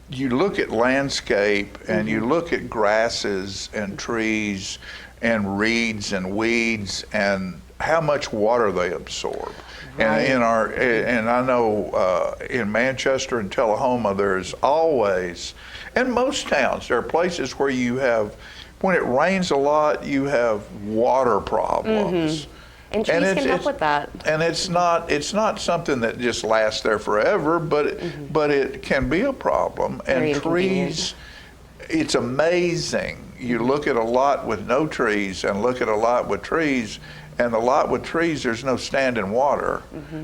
you look at landscape and you look at grasses and trees and reeds and weeds and how much water they absorb. Right. And I know in Manchester and Tullahoma there's always, and most towns, there are places where you have, when it rains a lot, you have water problems. And trees can help with that. And it's not something that just lasts there forever, but it can be a problem. Very and trees, it's amazing. You look at a lot with no trees and look at a lot with trees, and the lot with trees, there's no standing water.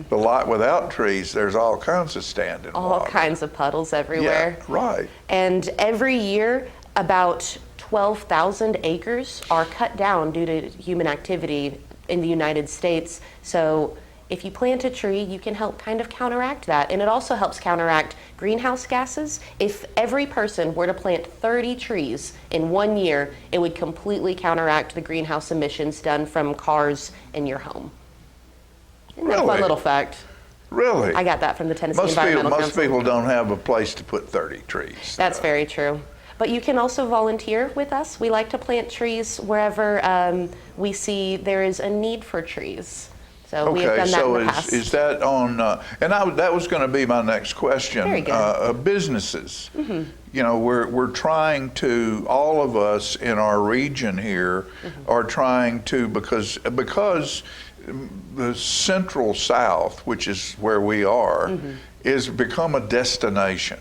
The lot without trees, there's all kinds of standing water. All kinds of puddles everywhere. Yeah, right. And every year, about 12,000 acres are cut down due to human activity in the United States. So if you plant a tree, you can help kind of counteract that. And it also helps counteract greenhouse gases. If every person were to plant 30 trees in 1 year, it would completely counteract the greenhouse emissions done from cars in your home. Isn't that a fun little fact? Really? I got that from the Tennessee Environmental Council. Most people don't have a place to put 30 trees. That's very true. But you can also volunteer with us. We like to plant trees wherever we see there is a need for trees. So we have done that in the past. Is that on, that was going to be my next question. Very good. Businesses. You know, we're trying to, all of us in our region here are trying to, because the Central South, which is where we are, is become a destination.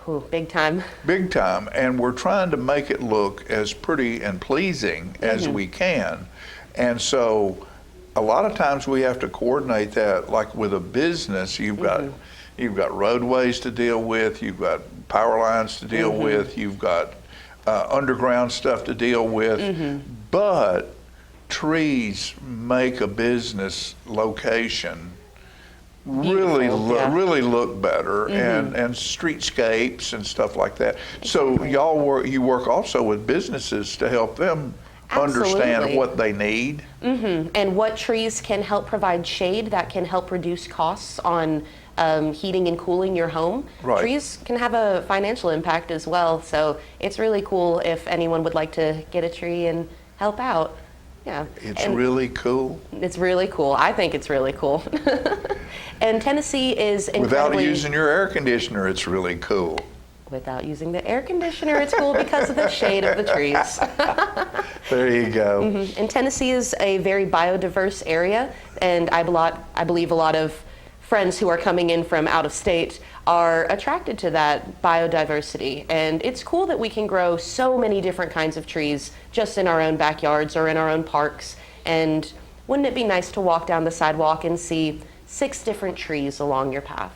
Ooh, big time. Big time, and we're trying to make it look as pretty and pleasing as we can. And so a lot of times we have to coordinate that, like with a business, you've got roadways to deal with, you've got power lines to deal with, you've got underground stuff to deal with, but trees make a business location really look better, and streetscapes and stuff like that. So you work also with businesses to help them understand what they need. And what trees can help provide shade that can help reduce costs on heating and cooling your home. Right. Trees can have a financial impact as well, so it's really cool if anyone would like to get a tree and help out. Yeah. It's really cool. It's really cool. I think it's really cool. And Tennessee is incredibly... Without using your air conditioner, it's really cool. Without using the air conditioner, it's cool because of the shade of the trees. There you go. And Tennessee is a very biodiverse area, and I believe a lot of friends who are coming in from out of state are attracted to that biodiversity. And it's cool that we can grow so many different kinds of trees just in our own backyards or in our own parks. And wouldn't it be nice to walk down the sidewalk and see 6 different trees along your path?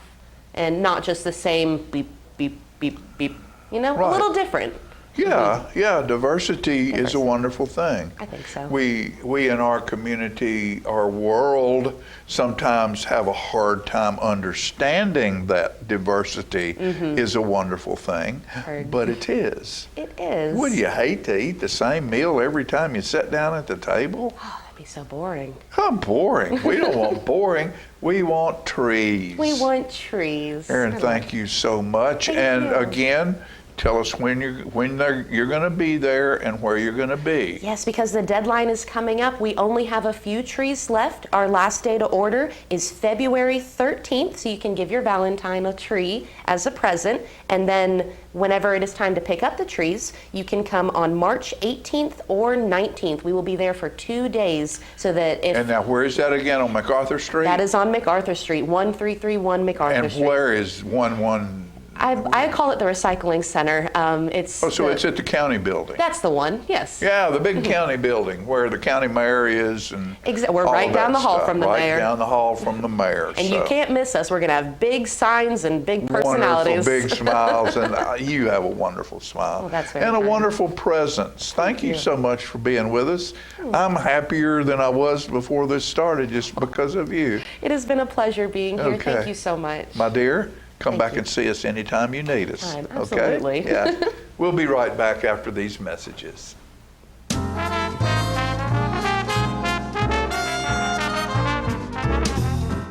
And not just the same beep, beep, beep, beep, you know, a little different. Yeah, diversity is a wonderful thing. I think so. We in our community, our world, sometimes have a hard time understanding that diversity is a wonderful thing, but it is. It is. Would you hate to eat the same meal every time you sit down at the table? Oh, that'd be so boring. How boring. We don't want boring. We want trees. We want trees. Erin, thank you so much. Thank you. Again, tell us when you're going to be there and where you're going to be. Yes, because the deadline is coming up. We only have a few trees left. Our last day to order is February 13th, so you can give your Valentine a tree as a present. And then whenever it is time to pick up the trees, you can come on March 18th or 19th. We will be there for 2 days so that if... And now where is that again, on Macarthur Street? That is on Macarthur Street, 1331 Macarthur Street. And where is 11... I call it the recycling center. It's it's at the county building. That's the one, yes. Yeah, the big county building where the county mayor is, and we're right down the hall from the mayor. Right down the hall from the mayor. And you can't miss us. We're going to have big signs and big personalities. Wonderful big smiles, and you have a wonderful smile. Well, that's very and a kind. wonderful presence. Thank you so much for being with us. I'm happier than I was before this started just because of you. It has been a pleasure being here. Okay. Thank you so much. My dear, come back and see us anytime you need us. Absolutely. Okay? Yeah. We'll be right back after these messages.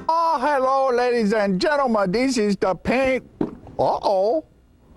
Oh, hello, ladies and gentlemen. This is the paint. Uh-oh.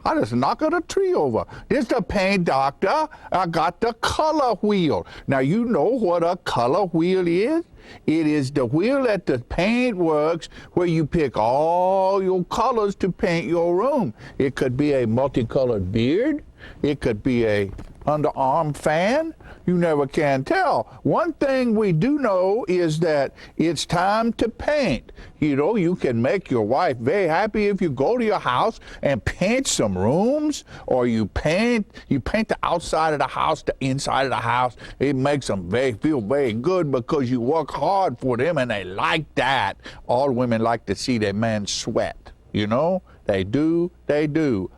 I just knocked a tree over. This is the paint doctor. I got the color wheel. Now, you know what a color wheel is? It is the wheel at the paint works where you pick all your colors to paint your room. It could be a multicolored beard. It could be a underarm fan. You never can tell. One thing we do know is that it's time to paint. You know, you can make your wife very happy if you go to your house and paint some rooms, or you paint the outside of the house, the inside of the house. It makes them feel very good because you work hard for them and they like that. All women like to see their man sweat, you know? They do.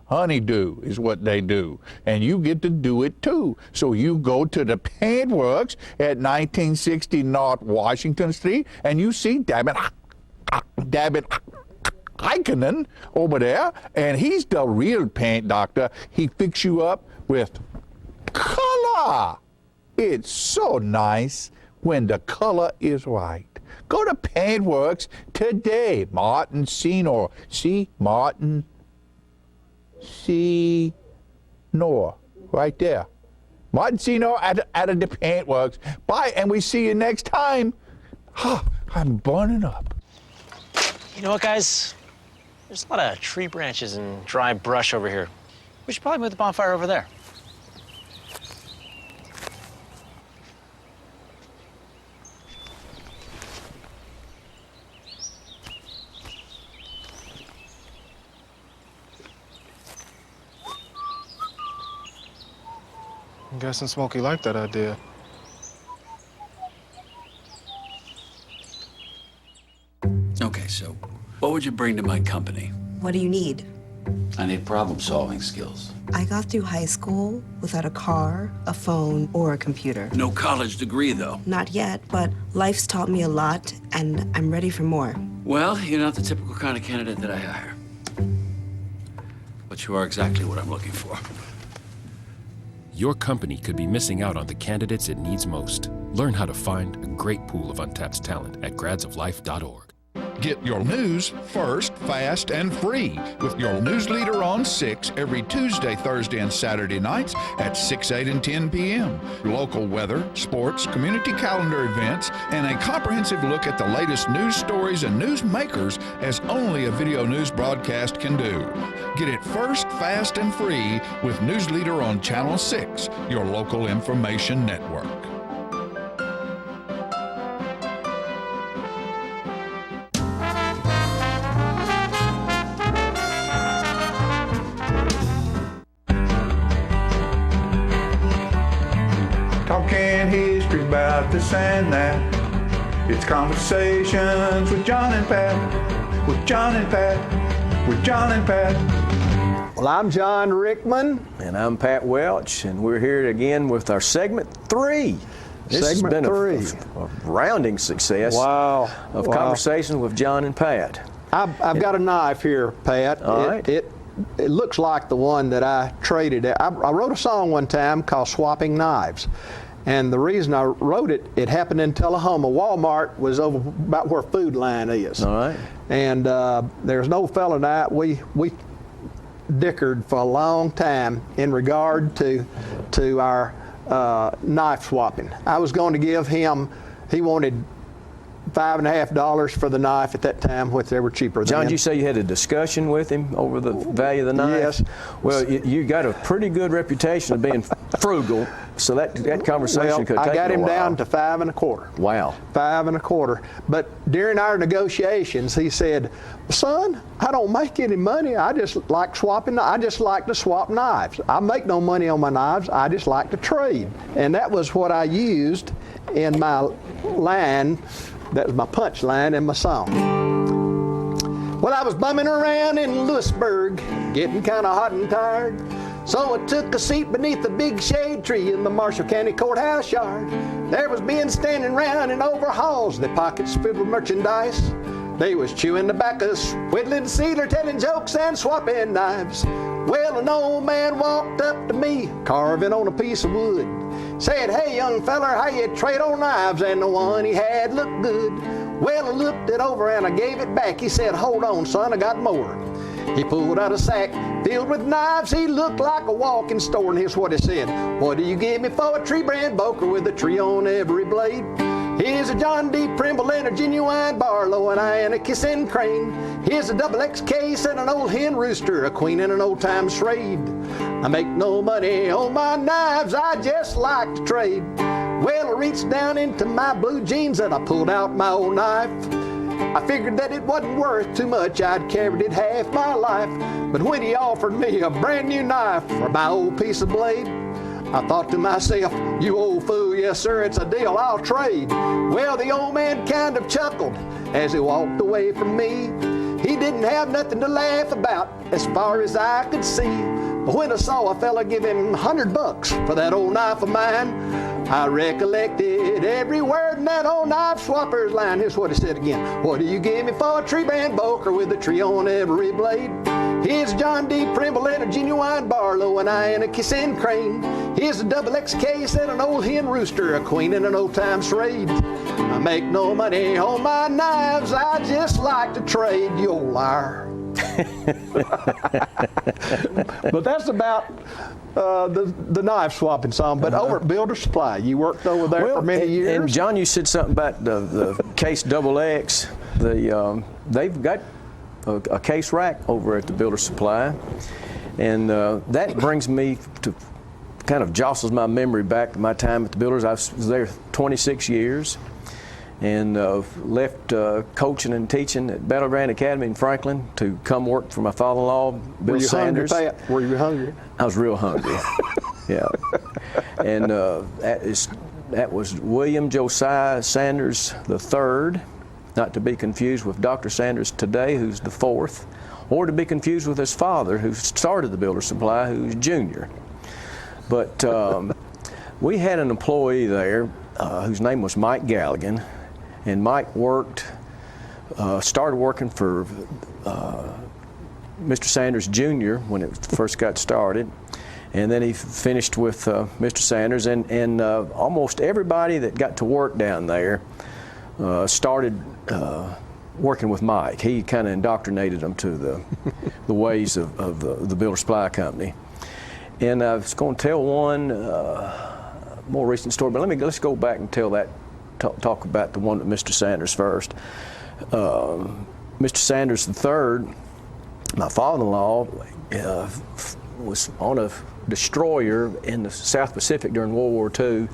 Honeydew is what they do. And you get to do it too. So you go to the paint works at 1960 North Washington Street and you see David Ikonen over there, and he's the real paint doctor. He fixes you up with color. It's so nice when the color is right. Go to Paintworks today. Martin Senor. See? Martin Senor. Right there. Martin Senor at the Paintworks. Bye, and we see you next time. I'm burning up. You know what, guys? There's a lot of tree branches and dry brush over here. We should probably move the bonfire over there. I'm guessing Smokey liked that idea. Okay, so what would you bring to my company? What do you need? I need problem-solving skills. I got through high school without a car, a phone, or a computer. No college degree, though. Not yet, but life's taught me a lot, and I'm ready for more. Well, you're not the typical kind of candidate that I hire. But you are exactly what I'm looking for. Your company could be missing out on the candidates it needs most. Learn how to find a great pool of untapped talent at gradsoflife.org. Get your news first, fast, and free with your news leader on 6 every Tuesday, Thursday, and Saturday nights at 6, 8, and 10 p.m. Local weather, sports, community calendar events, and a comprehensive look at the latest news stories and news makers as only a video news broadcast can do. Get it first, fast, and free with News Leader on Channel 6, your local information network. Talking history about this and that. It's conversations with John and Pat, with John and Pat, with John and Pat. Well, I'm John Rickman. And I'm Pat Welch, and we're here again with our segment 3. This Segment has been 3. a rounding success of conversations with John and Pat. I've got a knife here, Pat. All right. It looks like the one that I traded. I wrote a song one time called Swapping Knives. And the reason I wrote it, it happened in Tullahoma. Walmart was over about where Food Line is. All right. And there's an old fella and I, we dickered for a long time in regard to our knife swapping. I was going to give him, he wanted $5.50 for the knife at that time, which they were cheaper than. John, did you say you had a discussion with him over the value of the knife? Yes. Well, you got a pretty good reputation of being frugal, so that conversation could take I got him down to $5.25. Wow. $5.25. But during our negotiations, he said, "Son, I don't make any money. I just like swapping. I just like to swap knives. I make no money on my knives. I just like to trade." And that was what I used in my line. That was my punch line in my song. Well, I was bumming around in Lewisburg, getting kind of hot and tired. So I took a seat beneath a big shade tree in the Marshall County Courthouse yard. There was men standing round in overalls, their pockets filled with merchandise. They was chewing tobacco, whittling cedar, telling jokes and swapping knives. Well, an old man walked up to me, carving on a piece of wood. Said, "Hey, young feller, how you trade on knives?" And the one he had looked good. Well, I looked it over and I gave it back. He said, "Hold on, son, I got more." He pulled out a sack filled with knives. He looked like a walking store, and here's what he said: "What do you give me for a tree brand boker with a tree on every blade? Here's a John D. Primble and a genuine Barlow, an eye and a kissing crane. Here's a double X case and an old hen rooster, a queen and an old-time Schrade. I make no money on my knives, I just like to trade." Well, I reached down into my blue jeans and I pulled out my old knife. I figured that it wasn't worth too much, I'd carried it half my life. But when he offered me a brand new knife for my old piece of blade, I thought to myself, "You old fool, yes sir, it's a deal I'll trade." Well, the old man kind of chuckled as he walked away from me. He didn't have nothing to laugh about as far as I could see. But when I saw a fella give him $100 for that old knife of mine, I recollected every word in that old knife swapper's line. Here's what he said again: "What do you give me for a tree brand boker with a tree on every blade? Here's John D. Primble and a genuine Barlow, an eye and a kissing crane. Here's a double X case and an old hen rooster, a queen and an old-time Schrade. I make no money on my knives, I just like to trade." You old liar. But that's about the knife swapping song. But over at Builder Supply, you worked over there for many years. And John, you said something about the case double X. They've got a case rack over at the Builder Supply, and that brings me to kind of jostles my memory back to my time at the Builders. I was there 26 years. And left coaching and teaching at Battleground Academy in Franklin to come work for my father-in-law, Bill Sanders. Were you hungry? I was real hungry. Yeah. And that was William Josiah Sanders III, not to be confused with Dr. Sanders today, who's the fourth, or to be confused with his father, who started the Builder Supply, who's junior. But we had an employee there whose name was Mike Galligan. And Mike started working for Mr. Sanders Jr. when it first got started. And then he finished with Mr. Sanders. And almost everybody that got to work down there started working with Mike. He kind of indoctrinated them to the ways of the Builder Supply Company. And I was going to tell one more recent story, but let's go back and tell that. Talk about the one with Mr. Sanders first. Mr. Sanders III, my father-in-law, was on a destroyer in the South Pacific during World War II,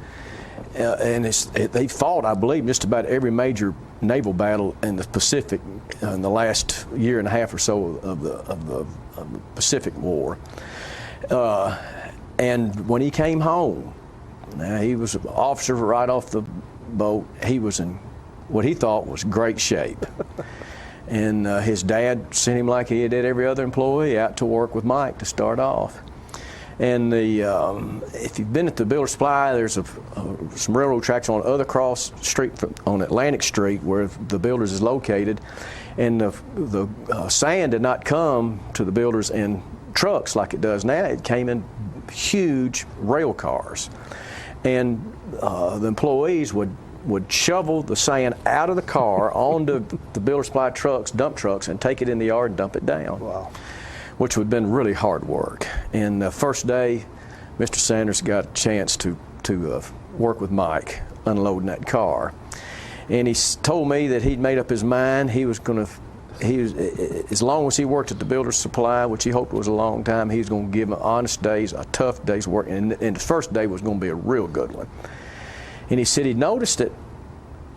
and they fought, I believe, just about every major naval battle in the Pacific in the last year and a half or so of the Pacific War. And when he came home, now he was an officer right off the boat. He was in what he thought was great shape. And his dad sent him, like he did every other employee, out to work with Mike to start off. And if you've been at the Builder Supply, there's some railroad tracks on the other cross street on Atlantic Street where the Builders is located. And the sand did not come to the Builders in trucks like it does now. It came in huge rail cars. And the employees would shovel the sand out of the car onto the Builder Supply trucks, dump trucks, and take it in the yard and dump it down. Wow. Which would have been really hard work. And the first day, Mr. Sanders got a chance to work with Mike unloading that car. And he told me that he'd made up his mind he was going to, as long as he worked at the Builder's Supply, which he hoped was a long time, he was going to give him honest days, a tough day's work, and the first day was going to be a real good one. And he said he noticed that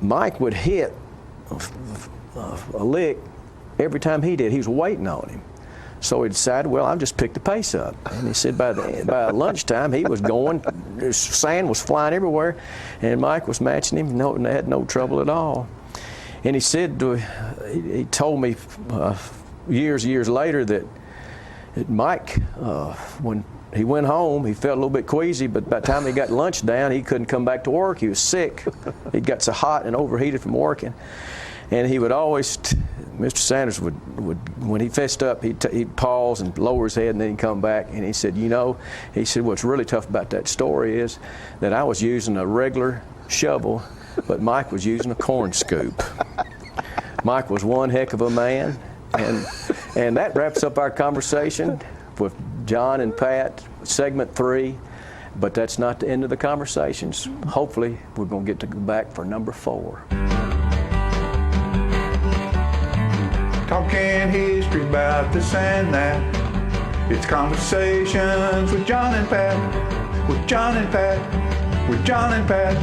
Mike would hit a lick every time he did. He was waiting on him. So he decided, well, I'll just pick the pace up. And he said by lunchtime, he was going, sand was flying everywhere, and Mike was matching him, and had no trouble at all. And he said, he told me years later that Mike, when he went home, he felt a little bit queasy, but by the time he got lunch down, he couldn't come back to work. He was sick. He got so hot and overheated from working. And he would always, Mr. Sanders would when he fessed up, he'd pause and lower his head, and then he'd come back, and he said, you know, he said, what's really tough about that story is that I was using a regular shovel, but Mike was using a corn scoop. Mike was one heck of a man, and that wraps up our conversation with John and Pat, segment 3, but that's not the end of the conversations. Hopefully, we're going to get to go back for number 4. Talking history about this and that. It's conversations with John and Pat, with John and Pat, with John and Pat.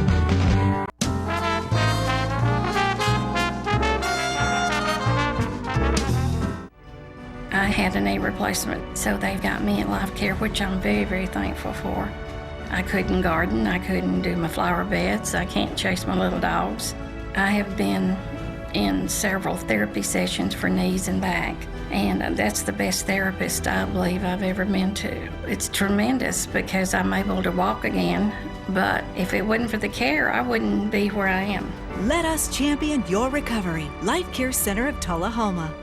I had a knee replacement, so they've got me in life care, which I'm very, very thankful for. I couldn't garden, I couldn't do my flower beds, I can't chase my little dogs. I have been in several therapy sessions for knees and back, and that's the best therapist I believe I've ever been to. It's tremendous because I'm able to walk again, but if it wasn't for the care, I wouldn't be where I am. Let us champion your recovery. Life Care Center of Tullahoma.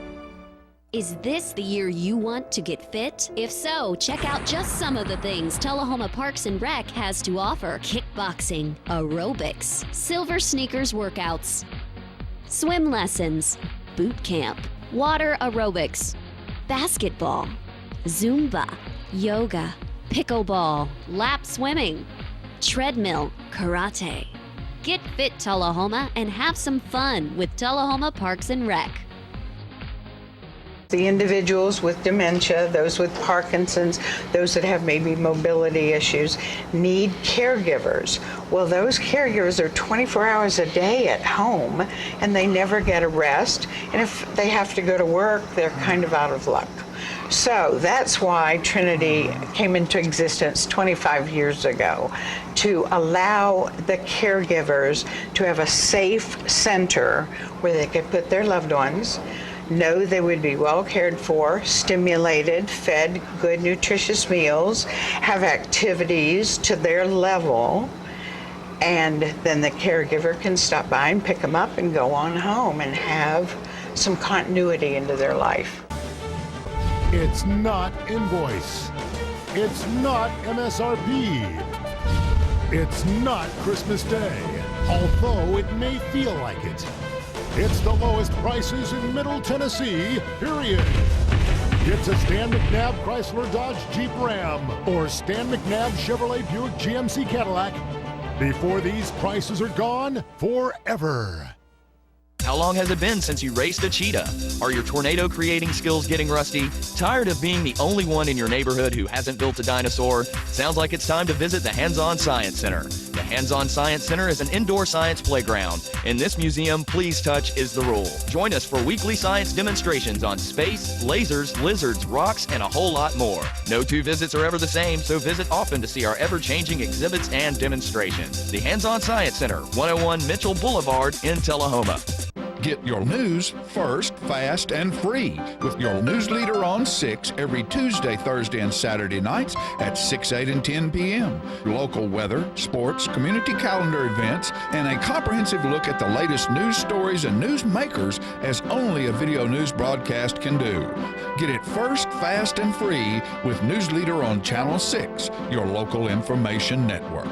Is this the year you want to get fit? If so, check out just some of the things Tullahoma Parks and Rec has to offer. Kickboxing, aerobics, silver sneakers workouts, swim lessons, boot camp, water aerobics, basketball, Zumba, yoga, pickleball, lap swimming, treadmill, karate. Get fit, Tullahoma, and have some fun with Tullahoma Parks and Rec. The individuals with dementia, those with Parkinson's, those that have maybe mobility issues, need caregivers. Well, those caregivers are 24 hours a day at home, and they never get a rest. And if they have to go to work, they're kind of out of luck. So that's why Trinity came into existence 25 years ago, to allow the caregivers to have a safe center where they could put their loved ones, know they would be well cared for, stimulated, fed good, nutritious meals, have activities to their level, and then the caregiver can stop by and pick them up and go on home and have some continuity into their life. It's not invoice. It's not MSRP. It's not Christmas Day, although it may feel like it. It's the lowest prices in Middle Tennessee, period. It's a Stan McNabb Chrysler Dodge Jeep Ram or Stan McNabb Chevrolet Buick GMC Cadillac before these prices are gone forever. How long has it been since you raced a cheetah? Are your tornado creating skills getting rusty? Tired of being the only one in your neighborhood who hasn't built a dinosaur? Sounds like it's time to visit the Hands-On Science Center. The Hands-On Science Center is an indoor science playground. In this museum, please touch is the rule. Join us for weekly science demonstrations on space, lasers, lizards, rocks, and a whole lot more. No 2 visits are ever the same, so visit often to see our ever-changing exhibits and demonstrations. The Hands-On Science Center, 101 Mitchell Boulevard in Tullahoma. Get your news first, fast, and free with your news leader on 6 every Tuesday, Thursday, and Saturday nights at 6, 8, and 10 p.m. Local weather, sports, community calendar events, and a comprehensive look at the latest news stories and news makers as only a video news broadcast can do. Get it first, fast, and free with News Leader on Channel 6, your local information network.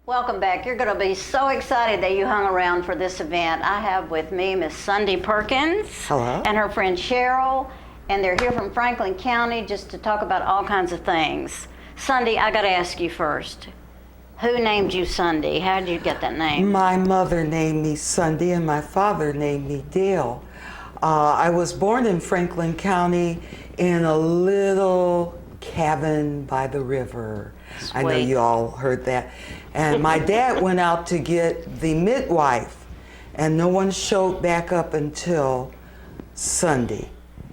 Welcome back. You're going to be so excited that you hung around for this event. I have with me Miss Sunday Perkins. Hello. And her friend Cheryl. and they're here from Franklin County just to talk about all kinds of things. Sunday, I got to ask you first. Who named you Sunday? How did you get that name? My mother named me Sunday and my father named me Dale. I was born in Franklin County in a little cabin by the river. Sweet. I know you all heard that. And my dad went out to get the midwife, and no one showed back up until Sunday.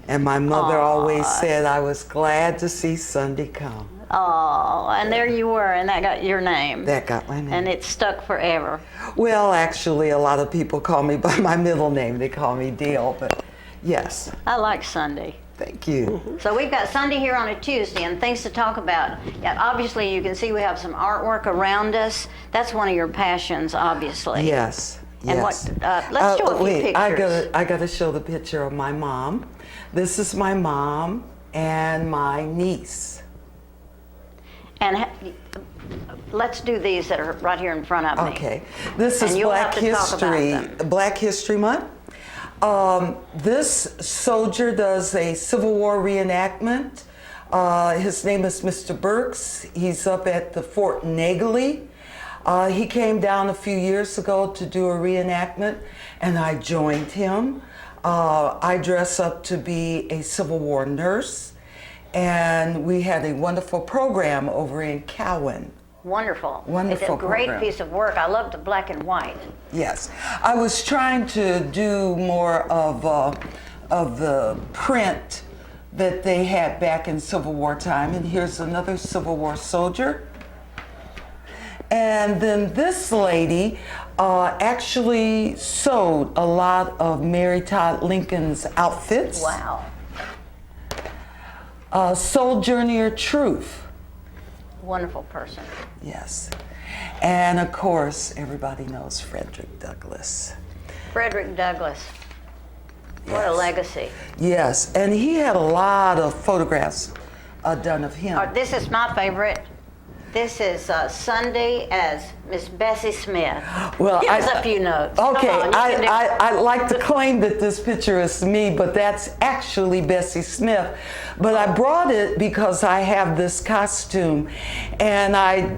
And my mother always said I was glad to see Sunday come. Oh, and there you were, and that got your name. That got my name. And it stuck forever. Well, actually, a lot of people call me by my middle name. They call me Dale, but yes. I like Sunday. Thank you. So we've got Sunday here on a Tuesday and things to talk about. Yeah, obviously, you can see we have some artwork around us. That's one of your passions, obviously. Yes. And yes. Let's show a few pictures. I gotta show the picture of my mom. This is my mom and my niece. And let's do these that are right here in front of me. Okay. This is Black History Month. This soldier does a Civil War reenactment. His name is Mr. Burks. He's up at the Fort Negley. He came down a few years ago to do a reenactment, and I joined him. I dress up to be a Civil War nurse, and we had a wonderful program over in Cowan. Wonderful. Wonderful It's a great program. piece of work. I love the black and white. Yes. I was trying to do more of the print that they had back in Civil War time, and here's another Civil War soldier. And then this lady actually sewed a lot of Mary Todd Lincoln's outfits. Wow. Sojourner Truth. Wonderful person. Yes. And of course, everybody knows Frederick Douglass. Frederick Douglass. What a legacy. Yes, and he had a lot of photographs done of him. This is my favorite. This is Sunday as Miss Bessie Smith. Well, Give us a few notes. Okay, Come on, I like to claim that this picture is me, but that's actually Bessie Smith. But I brought it because I have this costume, and I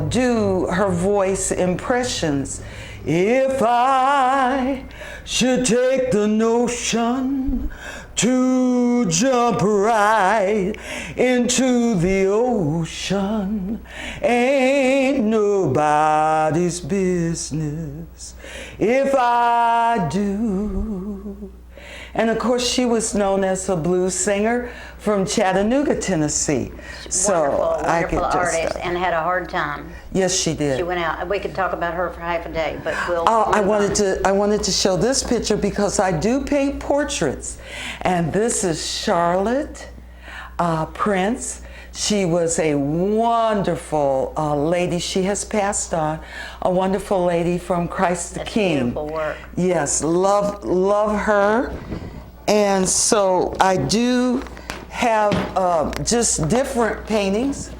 do her voice impressions. If I should take the notion to jump right into the ocean, ain't nobody's business if I do. And of course, she was known as a blues singer from Chattanooga, Tennessee. Wonderful artist, and had a hard time. Yes, she did. She went out. We could talk about her for half a day, but we'll. I wanted to show this picture because I do paint portraits, and this is Charlotte Prince. She was a wonderful lady. She has passed on. A wonderful lady from Christ the King. Beautiful work. Yes, love her. And so I do have just different paintings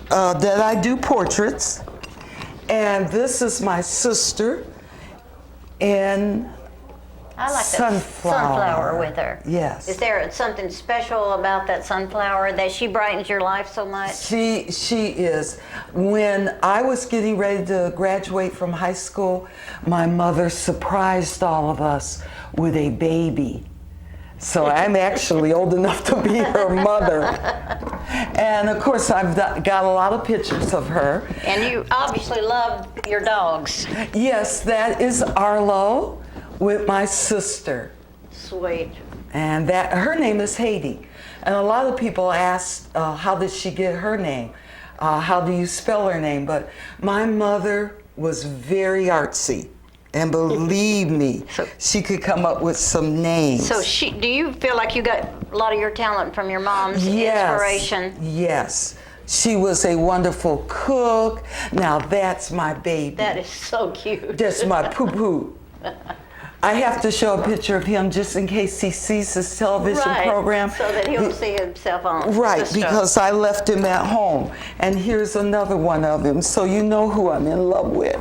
that I do portraits. And this is my sister in I like sunflower. that sunflower with her. Yes. Is there something special about that sunflower that she brightens your life so much? She is. When I was getting ready to graduate from high school, my mother surprised all of us with a baby. So I'm actually old enough to be her mother. And of course, I've got a lot of pictures of her. And you obviously love your dogs. Yes, that is Arlo with my sister. Sweet. And her name is Haiti. And a lot of people ask, how did she get her name? How do you spell her name? But my mother was very artsy. And believe me, she could come up with some names. So do you feel like you got a lot of your talent from your mom's inspiration? Yes. She was a wonderful cook. Now that's my baby. That is so cute. That's my poo-poo. I have to show a picture of him just in case he sees this television program. So that he'll see himself on. Right, because I left him at home. And here's another one of him, so you know who I'm in love with.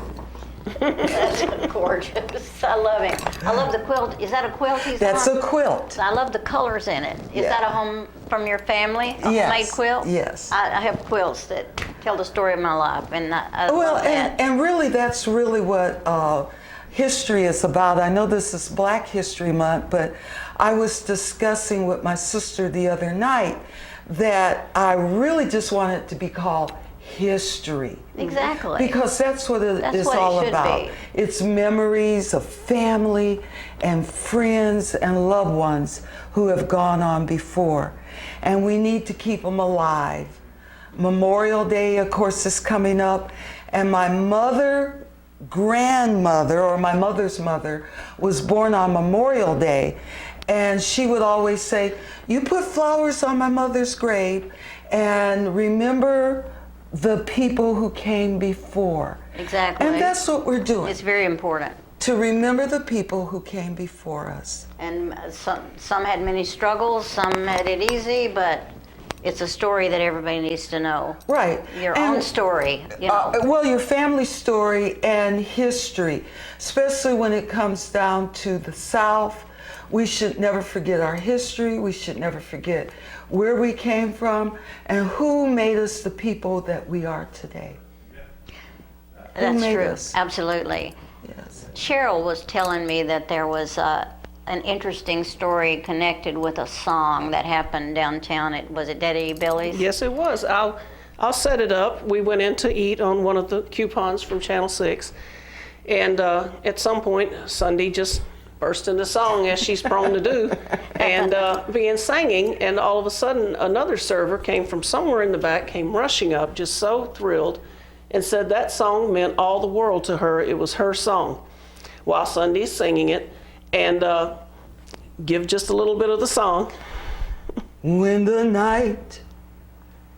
That's gorgeous. I love it. I love the quilt. Is that a quilt he's That's on? a quilt. I love the colors in it. Is that a home from your family? A homemade quilt? Yes. I have quilts that tell the story of my life, and I Well, love that. and really that's really what history is about. I know this is Black History Month, but I was discussing with my sister the other night that I really just want it to be called history. Exactly. Because that's what it is all about. It's memories of family and friends and loved ones who have gone on before. And we need to keep them alive. Memorial Day, of course, is coming up. And my grandmother, or my mother's mother, was born on Memorial Day. And she would always say, you put flowers on my mother's grave and remember the people who came before. Exactly. And that's what we're doing. It's very important. To remember the people who came before us. And some had many struggles, some had it easy, but it's a story that everybody needs to know. Right. Your own story, you know. Well, your family story and history, especially when it comes down to the South. We should never forget our history. We should never forget where we came from and who made us the people that we are today. That's true. Absolutely. Yes. Cheryl was telling me that there was an interesting story connected with a song that happened downtown. Was it Daddy Billy's? Yes, it was. I'll set it up. We went in to eat on one of the coupons from Channel 6, and at some point, Sunday just burst into song, as she's prone to do, and began singing, and all of a sudden another server came from somewhere in the back, came rushing up, just so thrilled, and said that song meant all the world to her. It was her song, while Sunday's singing it, and give just a little bit of the song. When the night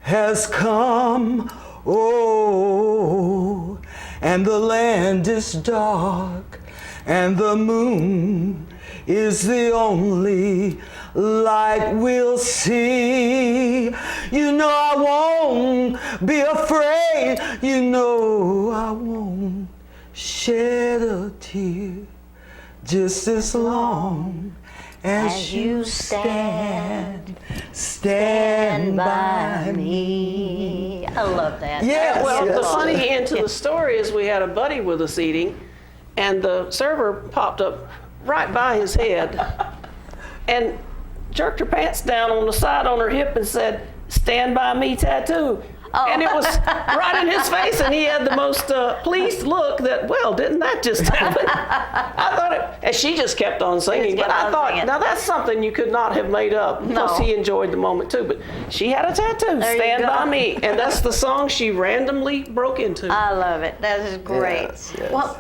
has come, oh, and the land is dark, and the moon is the only light we'll see. You know I won't be afraid. You know I won't shed a tear just as long as you stand by me. I love that. Yeah, well, yes. the funny end to the story is we had a buddy with us eating, and the server popped up right by his head and jerked her pants down on the side on her hip and said, "Stand by me tattoo." Oh. And it was right in his face, and he had the most pleased look that, well, didn't that just happen? I thought it, and she just kept on singing, but I thought, now that's something you could not have made up. No. Plus he enjoyed the moment too, but she had a tattoo, "Stand by me," and that's the song she randomly broke into. I love it. That is great. Yes, yes. Well,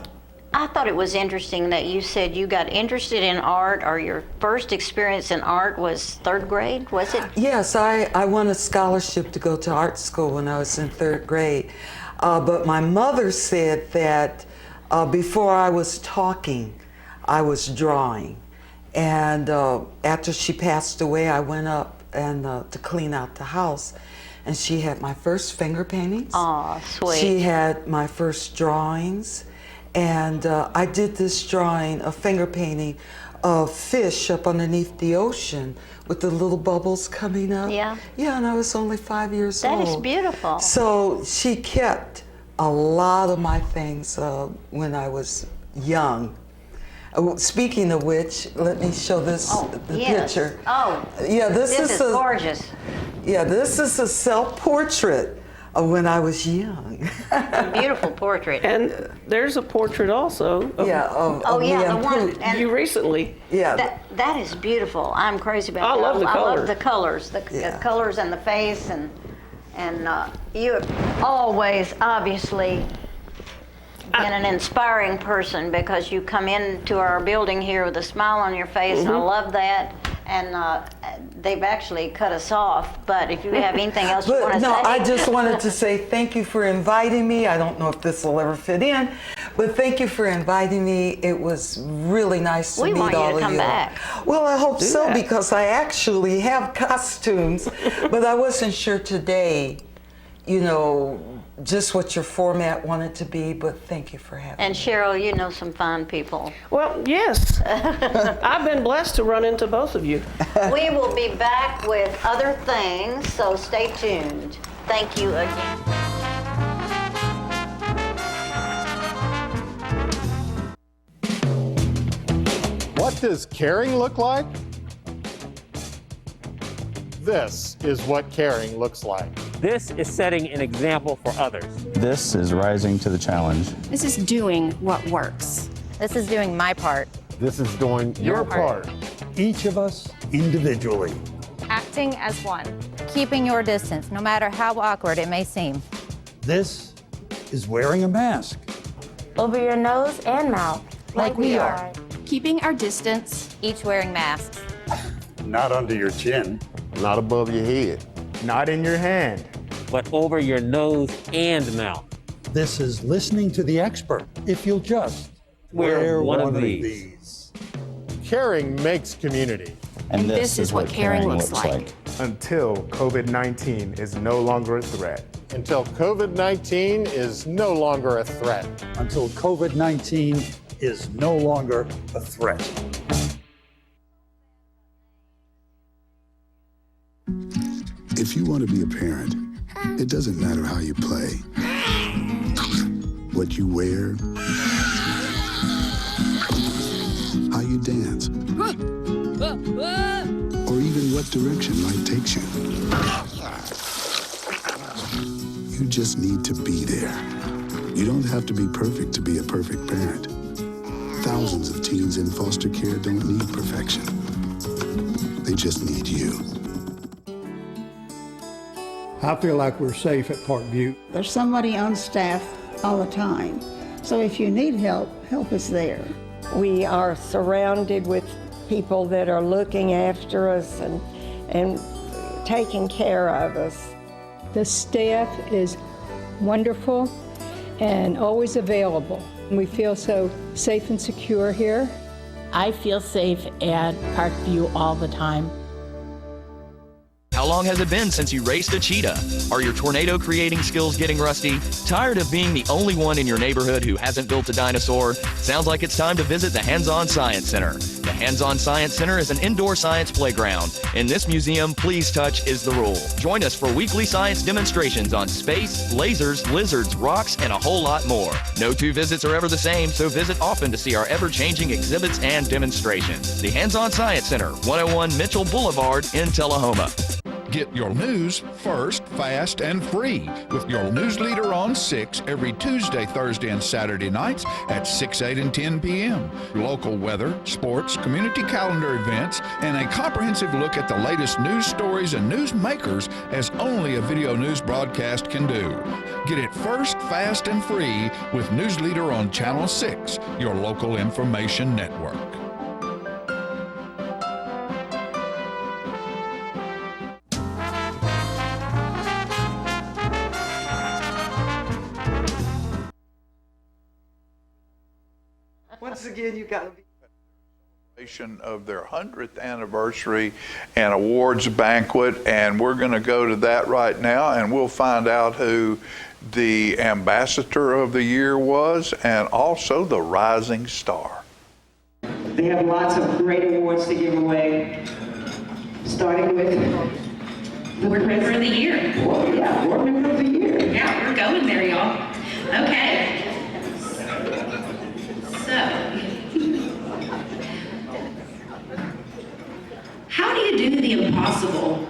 I thought it was interesting that you said you got interested in art, or your first experience in art was third grade, was it? Yes, I won a scholarship to go to art school when I was in third grade. But my mother said that before I was talking, I was drawing. And after she passed away, I went up and to clean out the house. And she had my first finger paintings. Oh, sweet. She had my first drawings. And I did this drawing, a finger painting of fish up underneath the ocean with the little bubbles coming up. Yeah. Yeah, and I was only 5 years old. That is beautiful. So she kept a lot of my things when I was young. Speaking of which, let me show this picture. Oh, yeah, this is gorgeous. Yeah, this is a self-portrait of when I was young. A beautiful portrait. And there's a portrait also of, the one and you recently. Yeah. That is beautiful. I'm crazy about that. I love the color. I love the colors, the colors and the face, and you have always obviously been an inspiring person, because you come into our building here with a smile on your face, and I love that. And they've actually cut us off, but if you have anything else you want to say. No, I just wanted to say thank you for inviting me. I don't know if this will ever fit in, but thank you for inviting me. It was really nice to meet all of you. We want you to come back. Well, I hope so, because I actually have costumes, but I wasn't sure today, you know, just what your format wanted to be, but thank you for having me. And Cheryl, you know some fine people. Well, yes. I've been blessed to run into both of you. We will be back with other things, so stay tuned. Thank you again. What does caring look like? This is what caring looks like. This is setting an example for others. This is rising to the challenge. This is doing what works. This is doing my part. This is doing your part. Each of us individually. Acting as one. Keeping your distance, no matter how awkward it may seem. This is wearing a mask. Over your nose and mouth, like we are. Keeping our distance. Each wearing masks. Not under your chin. Not above your head. Not in your hand. But over your nose and mouth. This is listening to the expert. If you'll just wear one of these. Caring makes community. And this is what caring looks like. Until COVID-19 is no longer a threat. Until COVID-19 is no longer a threat. Until COVID-19 is no longer a threat. If you want to be a parent, it doesn't matter how you play, what you wear, how you dance, or even what direction life takes you. You just need to be there. You don't have to be perfect to be a perfect parent. Thousands of teens in foster care don't need perfection. They just need you. I feel like we're safe at Parkview. There's somebody on staff all the time. So if you need help, help is there. We are surrounded with people that are looking after us and taking care of us. The staff is wonderful and always available. We feel so safe and secure here. I feel safe at Parkview all the time. How long has it been since you raced a cheetah? Are your tornado creating skills getting rusty? Tired of being the only one in your neighborhood who hasn't built a dinosaur? Sounds like it's time to visit the Hands-On Science Center. The Hands-On Science Center is an indoor science playground. In this museum, please touch is the rule. Join us for weekly science demonstrations on space, lasers, lizards, rocks, and a whole lot more. No two visits are ever the same, so visit often to see our ever-changing exhibits and demonstrations. The Hands-On Science Center, 101 Mitchell Boulevard in Tullahoma. Get your news first, fast, and free with your news leader on 6 every Tuesday, Thursday, and Saturday nights at 6, 8, and 10 p.m. Local weather, sports, community calendar events, and a comprehensive look at the latest news stories and news makers as only a video news broadcast can do. Get it first, fast, and free with News Leader on Channel 6, your local information network. Once again, you got to be. Of their 100th anniversary and awards banquet, and we're going to go to that right now, and we'll find out who the ambassador of the year was and also the rising star. They have lots of great awards to give away, starting with Board Member of the Year. Well, yeah, Board Member of the Year. Yeah, we're going there, y'all. Okay. So, how do you do the impossible?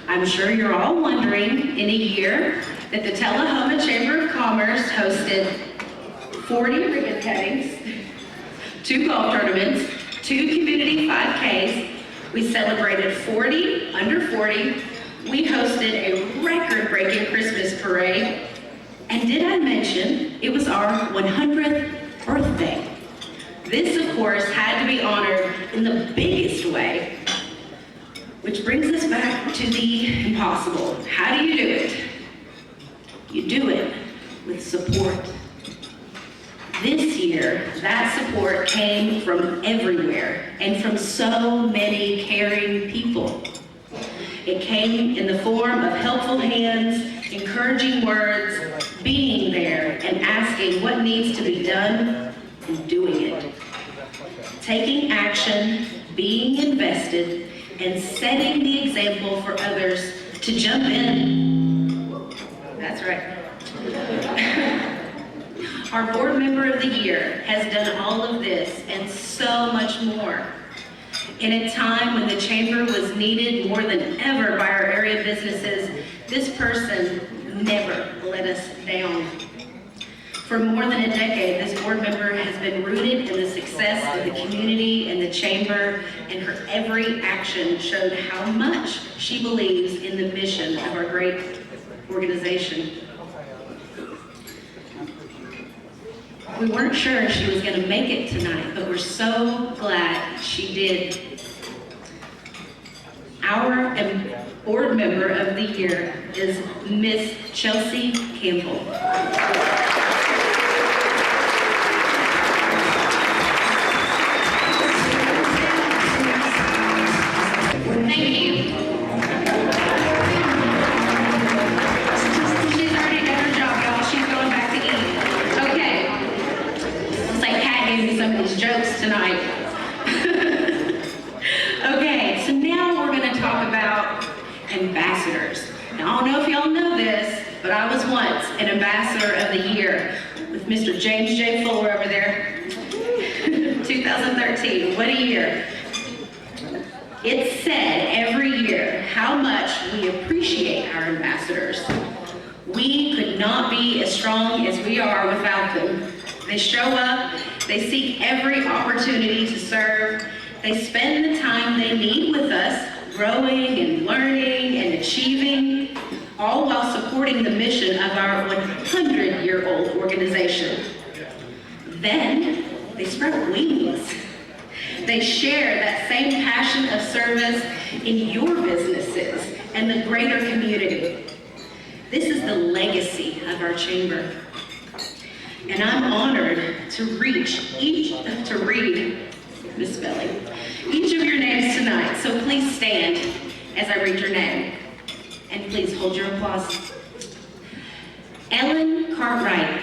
I'm sure you're all wondering, in a year that the Tullahoma Chamber of Commerce hosted 40 ribbon cuttings, 2 golf tournaments, 2 community 5Ks, we celebrated 40 under 40, we hosted a record-breaking Christmas parade, and did I mention it was our 100th birthday? This, of course, had to be honored in the biggest way, which brings us back to the impossible. How do you do it? You do it with support. This year, that support came from everywhere and from so many caring people. It came in the form of helpful hands encouraging words, being there, and asking what needs to be done and doing it. Taking action, being invested, and setting the example for others to jump in. That's right. Our board member of the year has done all of this and so much more. In a time when the chamber was needed more than ever by our area businesses, this person never let us down. For more than a decade, this board member has been rooted in the success of the community and the chamber, and her every action showed how much she believes in the mission of our great organization. We weren't sure she was going to make it tonight, but we're so glad she did. Our board member of the year is Miss Chelsea Campbell. Thank you. She's already done her job, y'all. She's going back to eat. Okay. It's like Kat gave me some of these jokes tonight. Okay, so now we're going to talk about ambassadors. Now, I don't know if y'all know this, but I was once an ambassador of the year with Mr. James J. Fuller over there. 2013, what a year. It's said every year how much we appreciate our ambassadors. We could not be as strong as we are without them. They show up, they seek every opportunity to serve, they spend the time they need with us, growing and learning and achieving, all while supporting the mission of our 100-year-old organization. Then they spread wings. They share that same passion of service in your businesses and the greater community. This is the legacy of our chamber. And I'm honored to read misspelling, each of your names tonight. So please stand as I read your name. And please hold your applause. Ellen Cartwright,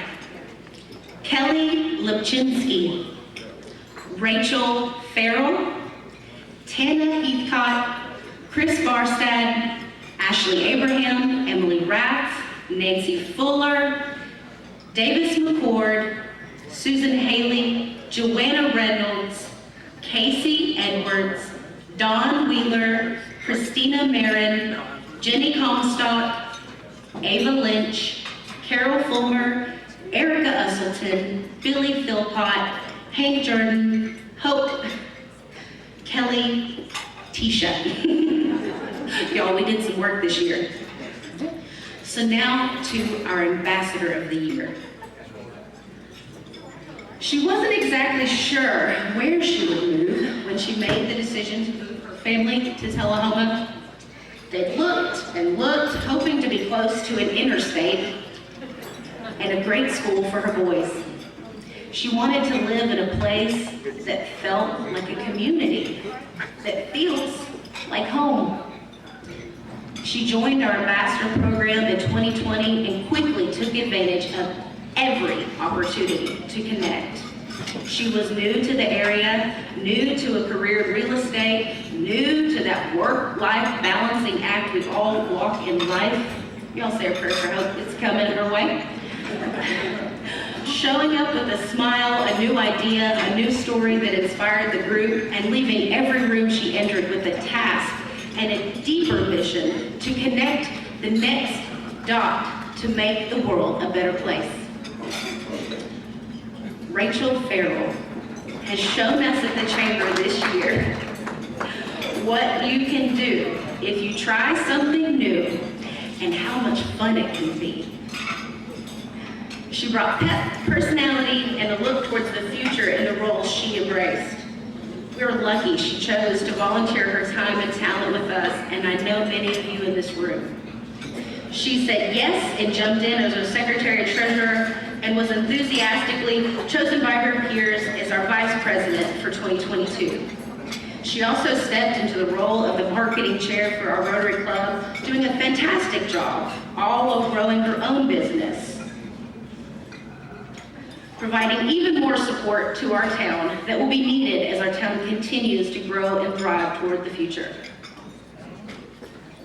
Kelly Lipchinsky, Rachel Farrell, Tana Heathcott, Chris Barstad, Ashley Abraham, Emily Rath, Nancy Fuller, Davis McCord, Susan Haley, Joanna Reynolds, Casey Edwards, Dawn Wheeler, Christina Marin, Jenny Comstock, Ava Lynch, Carol Fulmer, Erica Usselton, Billy Philpott, Hank Jordan, Hope, Kelly, Tisha. Y'all, we did some work this year. So now to our ambassador of the year. She wasn't exactly sure where she would move when she made the decision to move her family to Tullahoma. They looked and looked, hoping to be close to an interstate and a great school for her boys. She wanted to live in a place that felt like a community, that feels like home. She joined our ambassador program in 2020 and quickly took advantage of every opportunity to connect. She was new to the area, new to a career in real estate, new to that work-life balancing act we all walk in life. Y'all say a prayer for hope it's coming her way. Showing up with a smile, a new idea, a new story that inspired the group, and leaving every room she entered with a task and a deeper mission to connect the next dot to make the world a better place. Rachel Farrell has shown us at the chamber this year what you can do if you try something new and how much fun it can be. She brought pep, personality, and a look towards the future in the role she embraced. We were lucky she chose to volunteer her time and talent with us, and I know many of you in this room. She said yes and jumped in as our secretary and treasurer and was enthusiastically chosen by her peers as our vice president for 2022. She also stepped into the role of the marketing chair for our Rotary Club, doing a fantastic job, all while growing her own business, providing even more support to our town that will be needed as our town continues to grow and thrive toward the future.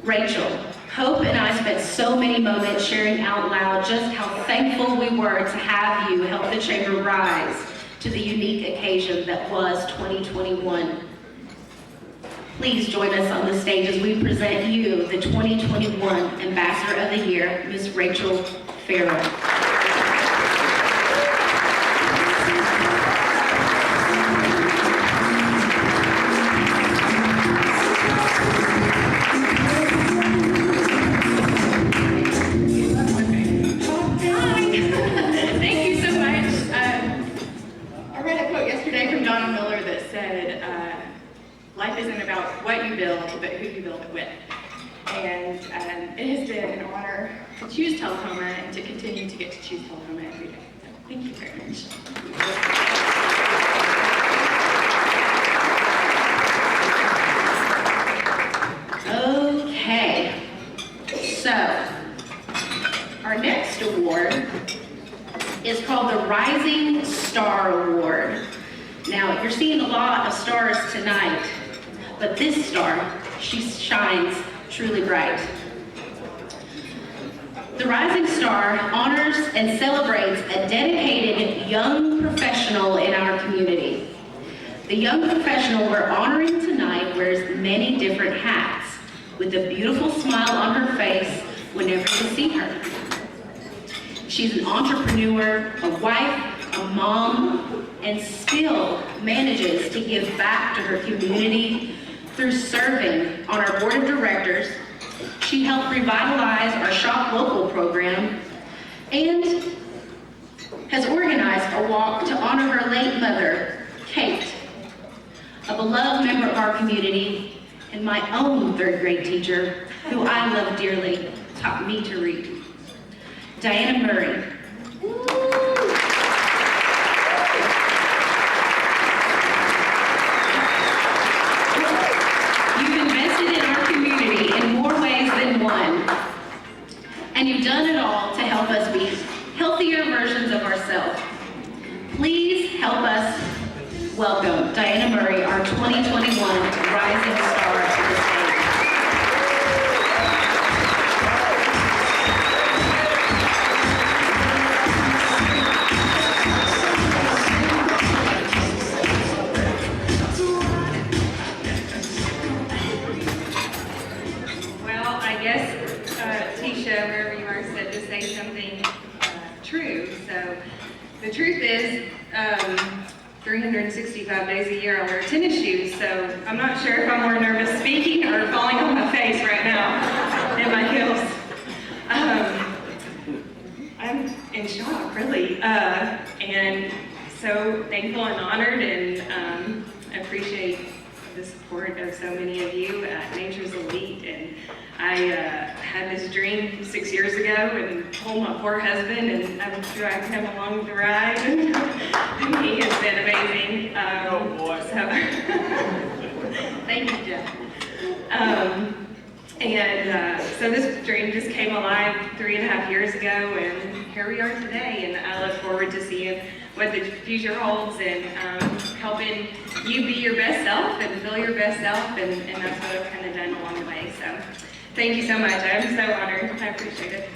Rachel, Hope and I spent so many moments sharing out loud just how thankful we were to have you help the Chamber rise to the unique occasion that was 2021. Please join us on the stage as we present you the 2021 Ambassador of the Year, Ms. Rachel Farrell. Life isn't about what you build, but who you build it with. And it has been an honor to choose Tullahoma and to continue to get to choose Tullahoma every day. So thank you very much. Okay, so our next award is called the Rising Star Award. Now, you're seeing a lot of stars tonight, but this star, she shines truly bright. The Rising Star honors and celebrates a dedicated young professional in our community. The young professional we're honoring tonight wears many different hats, with a beautiful smile on her face whenever you see her. She's an entrepreneur, a wife, a mom, and still manages to give back to her community through serving on our board of directors. She helped revitalize our Shop Local program and has organized a walk to honor her late mother, Kate, a beloved member of our community and my own third grade teacher, who I love dearly, taught me to read. Diana Murray. And you've done it all to help us be healthier versions of ourselves. Please help us welcome Diana Murray, our 2021 Rising Star, to the stage. Well, I guess Tisha, wherever you are, said to say something true. So the truth is, 365 days a year I wear tennis shoes, so I'm not sure if I'm more nervous speaking or falling on my face right now in my heels. I'm in shock, really, and so thankful and honored, and appreciate the support of so many of you at Nature's Elite. And I had this dream 6 years ago and told my poor husband, and I'm dragged him along the ride, and he has been amazing. Oh boy. So, thank you, Jeff. So this dream just came alive 3.5 years ago, and here we are today, and I look forward to seeing what the future holds, and helping you be your best self and feel your best self, and that's what I've kind of done along the way. So thank you so much. I am so honored. I appreciate it.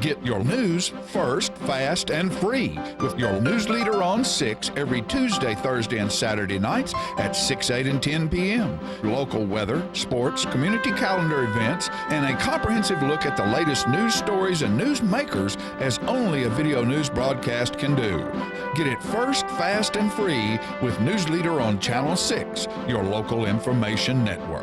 Get your news first, fast, and free with your news leader on 6 every Tuesday, Thursday, and Saturday nights at 6, 8, and 10 p.m. Local weather, sports, community calendar events, and a comprehensive look at the latest news stories and news makers as only a video news broadcast can do. Get it first, fast, and free with News Leader on Channel 6, your local information network.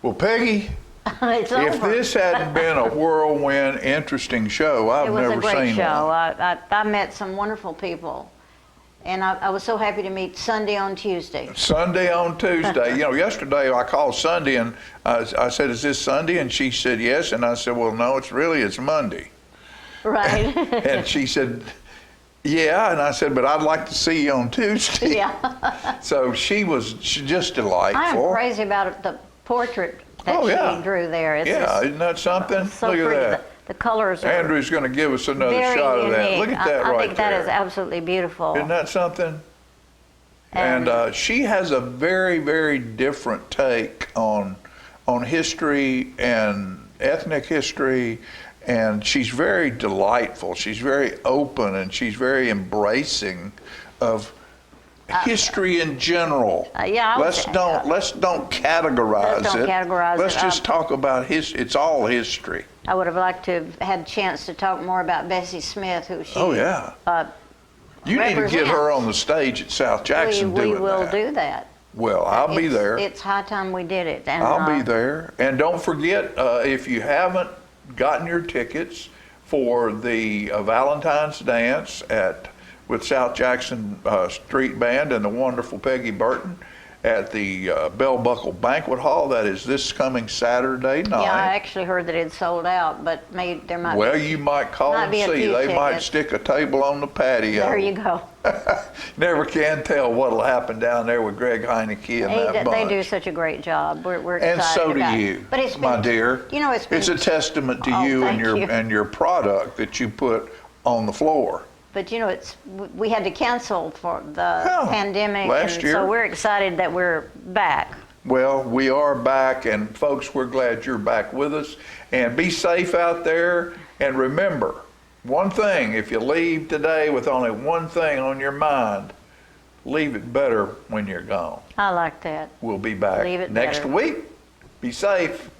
Well, Peggy, It's If over. this hadn't been a whirlwind, interesting show, I've It was never a great seen show. one. I met some wonderful people, and I was so happy to meet Sunday on Tuesday. Sunday on Tuesday. You know, yesterday I called Sunday and I said, "Is this Sunday?" And she said, "Yes." And I said, "Well, no, it's Monday." Right. And she said, "Yeah." And I said, "But I'd like to see you on Tuesday." Yeah. So she's just delightful. I'm crazy about the portrait that Oh, yeah. she drew there. It's Yeah, just isn't that something? so Look at pretty. that. The colors are Andrew's going to give us another very shot of that. unique. Look at that I right think that there. is absolutely beautiful. Isn't that something? And she has a very, very different take on history and ethnic history, and she's very delightful. She's very open, and she's very embracing of history in general. Yeah, let's don't categorize Let's don't it. categorize Let's it. just talk about it's all history. I would have liked to have had a chance to talk more about Bessie Smith, who she Oh yeah. You need to get her on the stage at South Jackson we doing will that. do that. Well, I'll be there. It's high time we did it. And, I'll be there. And don't forget, if you haven't gotten your tickets for the Valentine's Dance with South Jackson Street Band and the wonderful Peggy Burton at the Bell Buckle Banquet Hall, that is this coming Saturday night. Yeah, I actually heard that it sold out, but there might Well, be. you might call might and be a see. few They might tickets. stick a table on the patio. There you go. Never can tell what'll happen down there with Greg Heineke and that bunch. They do such a great job. We're excited And so do about you, it. But it's my been, dear. You know, it's a testament to you and your product that you put on the floor. But you know, we had to cancel for the pandemic, last and year. so we're excited that we're back. Well, we are back, and folks, we're glad you're back with us. And be safe out there. And remember, one thing, if you leave today with only one thing on your mind, leave it better when you're gone. I like that. We'll be back Leave it next better. week. Be safe.